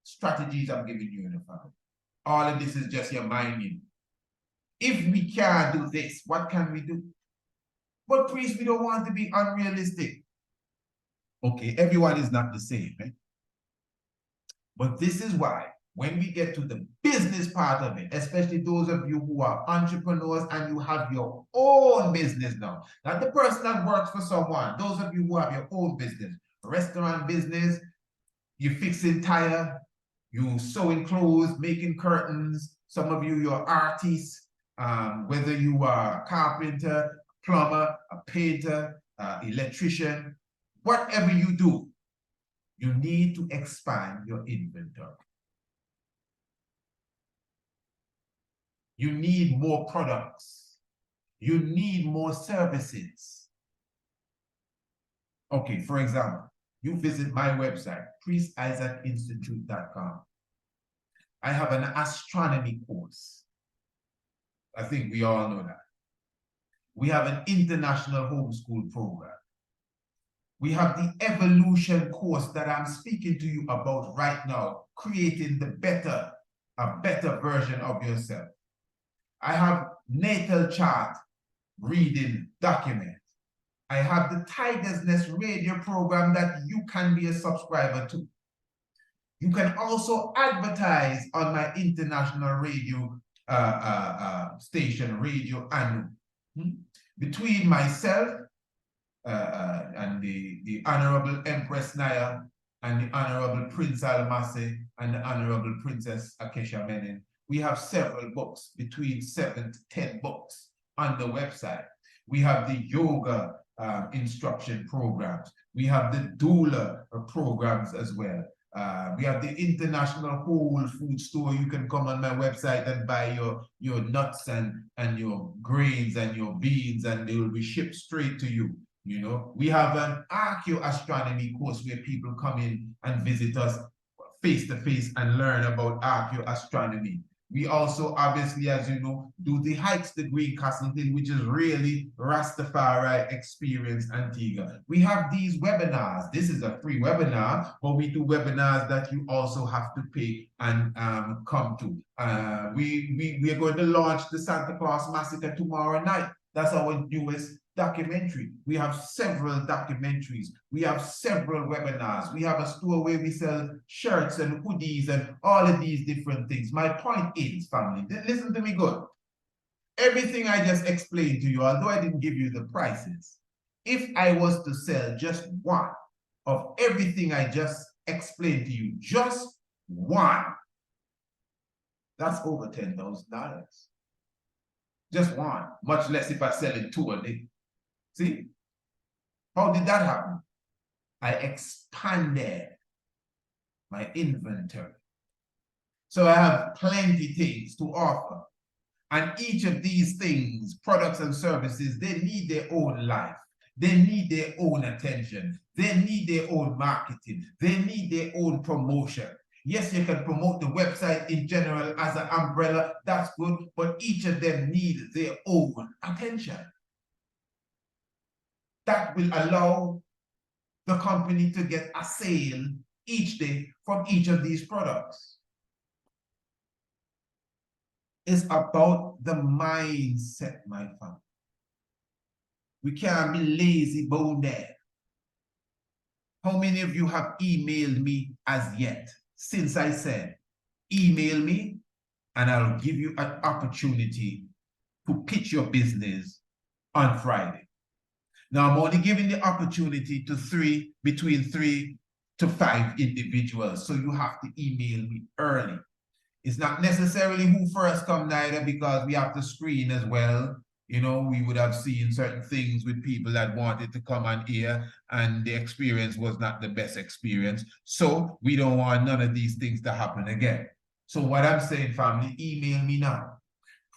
Strategies I'm giving you in the family. All of this is just your minding. If we can't do this, what can we do? But priests, we don't want to be unrealistic. Okay, everyone is not the same, right? But this is why when we get to the business part of it, especially those of you who are entrepreneurs and you have your own business now, not the person that works for someone, those of you who have your own business, restaurant business, you're fixing tire, you sewing clothes, making curtains, some of you, you're artists, whether you are a carpenter, plumber, a painter, electrician, whatever you do, you need to expand your inventory. You need more products. You need more services. Okay, for example, you visit my website, priestisaacinstitute.com. I have an astronomy course. I think we all know that. We have an international homeschool program. We have the evolution course that I'm speaking to you about right now, creating a better version of yourself. I have natal chart reading document. I have the Tiger's Nest radio program that you can be a subscriber to. You can also advertise on my international radio station, Radio Anu. Between myself and the Honorable Empress Naya and the Honorable Prince Almasi and the Honorable Princess Akesha Menin, we have several books, between 7 to 10 books on the website. We have the yoga instruction programs. We have the doula programs as well. We have the International Whole Food Store. You can come on my website and buy your nuts and your grains and your beans, and they will be shipped straight to you. You know, we have an archaeoastronomy course where people come in and visit us face to face and learn about archaeoastronomy. We also, obviously, as you know, do the Hikes the Green Castle thing, which is really Rastafari Experience Antigua. We have these webinars. This is a free webinar, but we do webinars that you also have to pay and come to. We are going to launch the Santa Claus Massacre tomorrow night. That's our newest documentary. We have several documentaries. We have several webinars. We have a store where we sell shirts and hoodies and all of these different things. My point is, family, listen to me good. Everything I just explained to you, although I didn't give you the prices, if I was to sell just one of everything I just explained to you, just one, that's over $10,000. Just one, much less if I sell it 2 a day. See? How did that happen? I expanded my inventory. So I have plenty things to offer. And each of these things, products and services, they need their own life. They need their own attention. They need their own marketing. They need their own promotion. Yes, you can promote the website in general as an umbrella. That's good. But each of them need their own attention. That will allow the company to get a sale each day from each of these products. It's about the mindset, my family. We can't be lazy bone there. How many of you have emailed me as yet since I said, email me and I'll give you an opportunity to pitch your business on Friday. Now, I'm only giving the opportunity to between 3 to 5 individuals. So you have to email me early. It's not necessarily who first come neither, because we have to screen as well. You know, we would have seen certain things with people that wanted to come on here and the experience was not the best experience. So we don't want none of these things to happen again. So what I'm saying, family, email me now,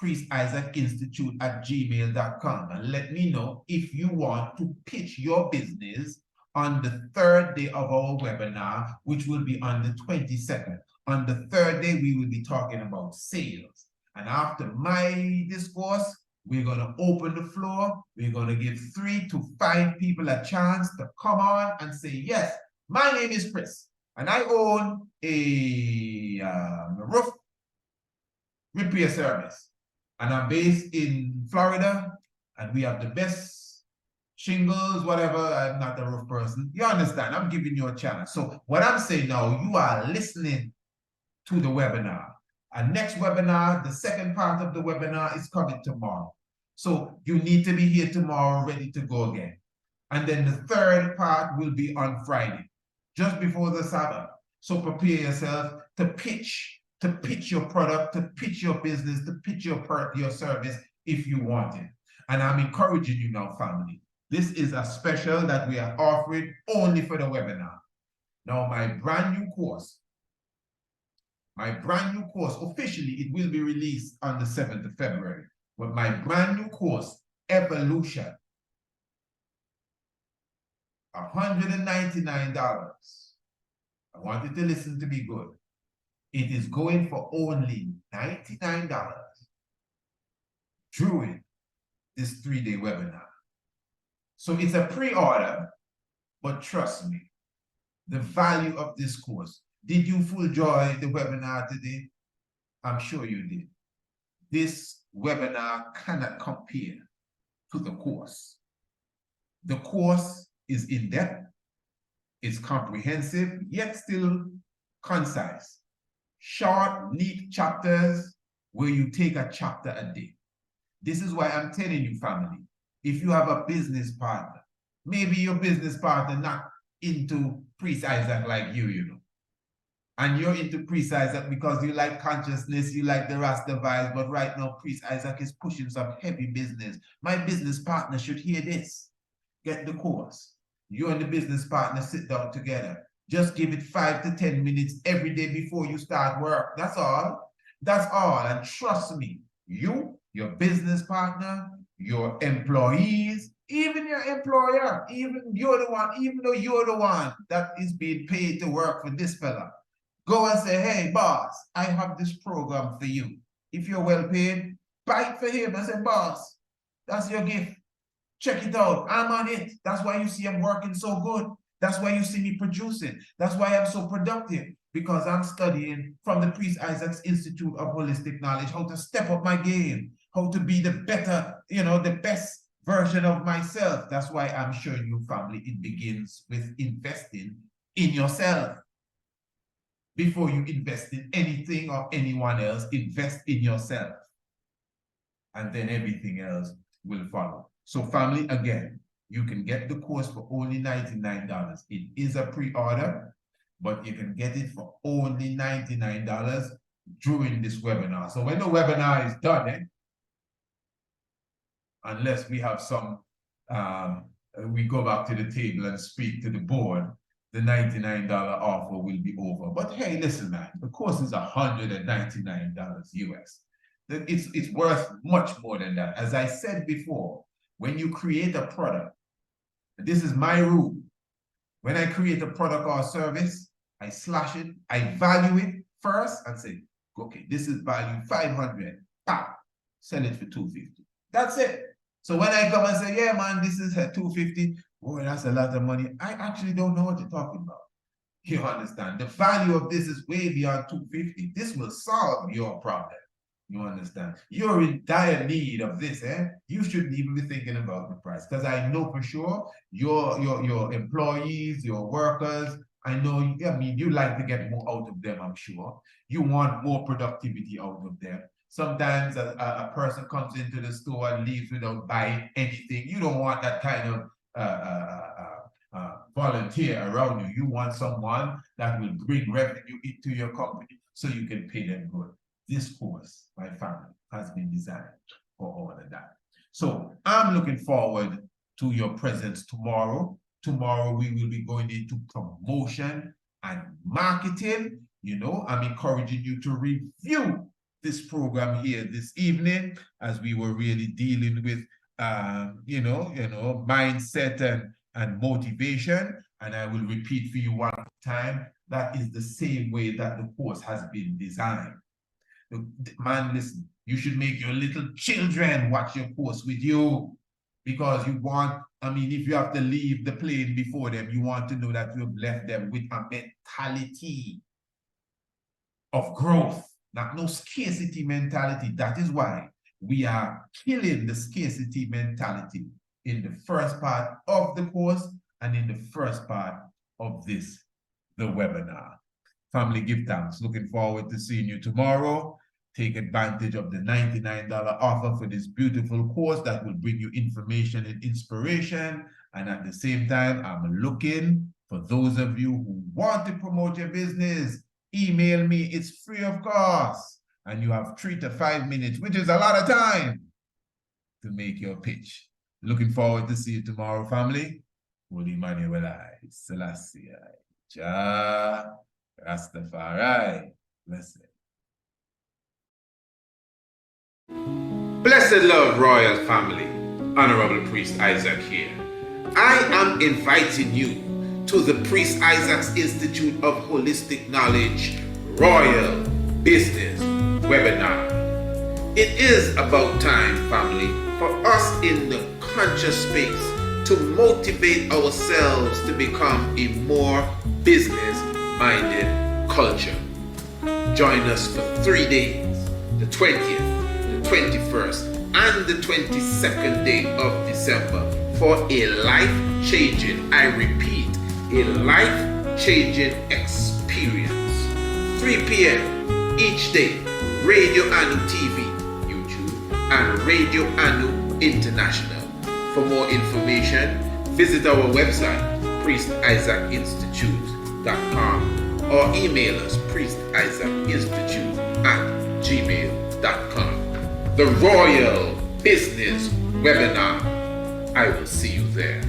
priestisaacinstitute@gmail.com, and let me know if you want to pitch your business on the 3rd day of our webinar, which will be on the 22nd. On the 3rd day, we will be talking about sales. And after my discourse, we're going to open the floor. We're going to give 3 to 5 people a chance to come on and say, yes, my name is Chris, and I own a roof repair service. And I'm based in Florida, and we have the best shingles, whatever. I'm not a roof person. You understand? I'm giving you a chance. So what I'm saying now, you are listening to the webinar. And next webinar, the second part of the webinar is coming tomorrow. So you need to be here tomorrow, ready to go again. And then the third part will be on Friday, just before the Sabbath. So prepare yourself to pitch your product, to pitch your business, to pitch your service if you want it. And I'm encouraging you now, family. This is a special that we are offering only for the webinar. Now, my brand new course, officially, it will be released on the 7th of February. But my brand new course, Evolution, $199. I want you to listen to me good. It is going for only $99 during this 3-day webinar. So it's a pre-order, but trust me, the value of this course. Did you full joy the webinar today? I'm sure you did. This webinar cannot compare to the course. The course is in-depth, it's comprehensive, yet still concise. Short, neat chapters where you take a chapter a day. This is why I'm telling you, family, if you have a business partner, maybe your business partner not into Priest Isaac like you know, and you're into Priest Isaac because you like consciousness, you like the Rasta vibes, but right now Priest Isaac is pushing some heavy business. My business partner should hear this. Get the course. You and the business partner sit down together. Just give it 5 to 10 minutes every day before you start work. That's all. That's all. And trust me, you, your business partner, your employees, even your employer, even though you're the one that is being paid to work for this fella, go and say, hey, boss, I have this program for you. If you're well paid, buy it for him and say, boss, that's your gift. Check it out. I'm on it. That's why you see I'm working so good. That's why you see me producing. That's why I'm so productive, because I'm studying from the Priest Isaac's Institute of Holistic Knowledge how to step up my game, how to be the better, the best version of myself. That's why I'm showing you, family, it begins with investing in yourself. Before you invest in anything or anyone else, invest in yourself. And then everything else will follow. So family, again, you can get the course for only $99. It is a pre-order, but you can get it for only $99 during this webinar. So when the webinar is done, unless we have we go back to the table and speak to the board, the $99 offer will be over. But hey, listen, man, the course is $199 US. It's worth much more than that. As I said before, when you create a product, This is my rule. When I create a product or service, I slash it, I value it first and say, okay, this is value 500, sell it for 250. That's it. So when I come and say, yeah, man, this is at 250, boy, that's a lot of money. I actually don't know what you're talking about. You understand? The value of this is way beyond 250. This will solve your problem. You understand? You're in dire need of this, eh? You shouldn't even be thinking about the price, because I know for sure your employees, your workers, I know, I mean, you like to get more out of them, I'm sure. You want more productivity out of them. Sometimes a person comes into the store and leaves without buying anything. You don't want that kind of volunteer around you. You want someone that will bring revenue into your company so you can pay them good. This course, my family, has been designed for all of that. So I'm looking forward to your presence tomorrow. Tomorrow we will be going into promotion and marketing. You know, I'm encouraging you to review this program here this evening, as we were really dealing with mindset and motivation. And I will repeat for you one time, that is the same way that the course has been designed. Man, listen, you should make your little children watch your course with you, because you want, I mean, if you have to leave the plane before them, you want to know that you have left them with a mentality of growth, not no scarcity mentality. That is why we are killing the scarcity mentality in the first part of the course and in the first part of the webinar. Family, give thanks. Looking forward to seeing you tomorrow. Take advantage of the $99 offer for this beautiful course that will bring you information and inspiration. And at the same time, I'm looking for those of you who want to promote your business. Email me. It's free of cost. And you have 3 to 5 minutes, which is a lot of time, to make your pitch. Looking forward to see you tomorrow, family. Holy Emmanuel, Selassie, Jah Rastafari. Blessed. Blessed love, royal family. Honorable Priest Isaac here. I am inviting you to the Priest Isaac's Institute of Holistic Knowledge Royal Business Webinar. It is about time, family, for us in the conscious space to motivate ourselves to become a more business-minded culture. Join us for 3 days, the 20th, the 21st, and the 22nd day of December for a life-changing, I repeat, a life-changing experience. 3 p.m. each day, Radio Anu TV, YouTube, and Radio Anu International. For more information, visit our website, priestisaacinstitute.com, or email us, priestisaacinstitute@gmail.com. The Royal Business Webinar. I will see you there.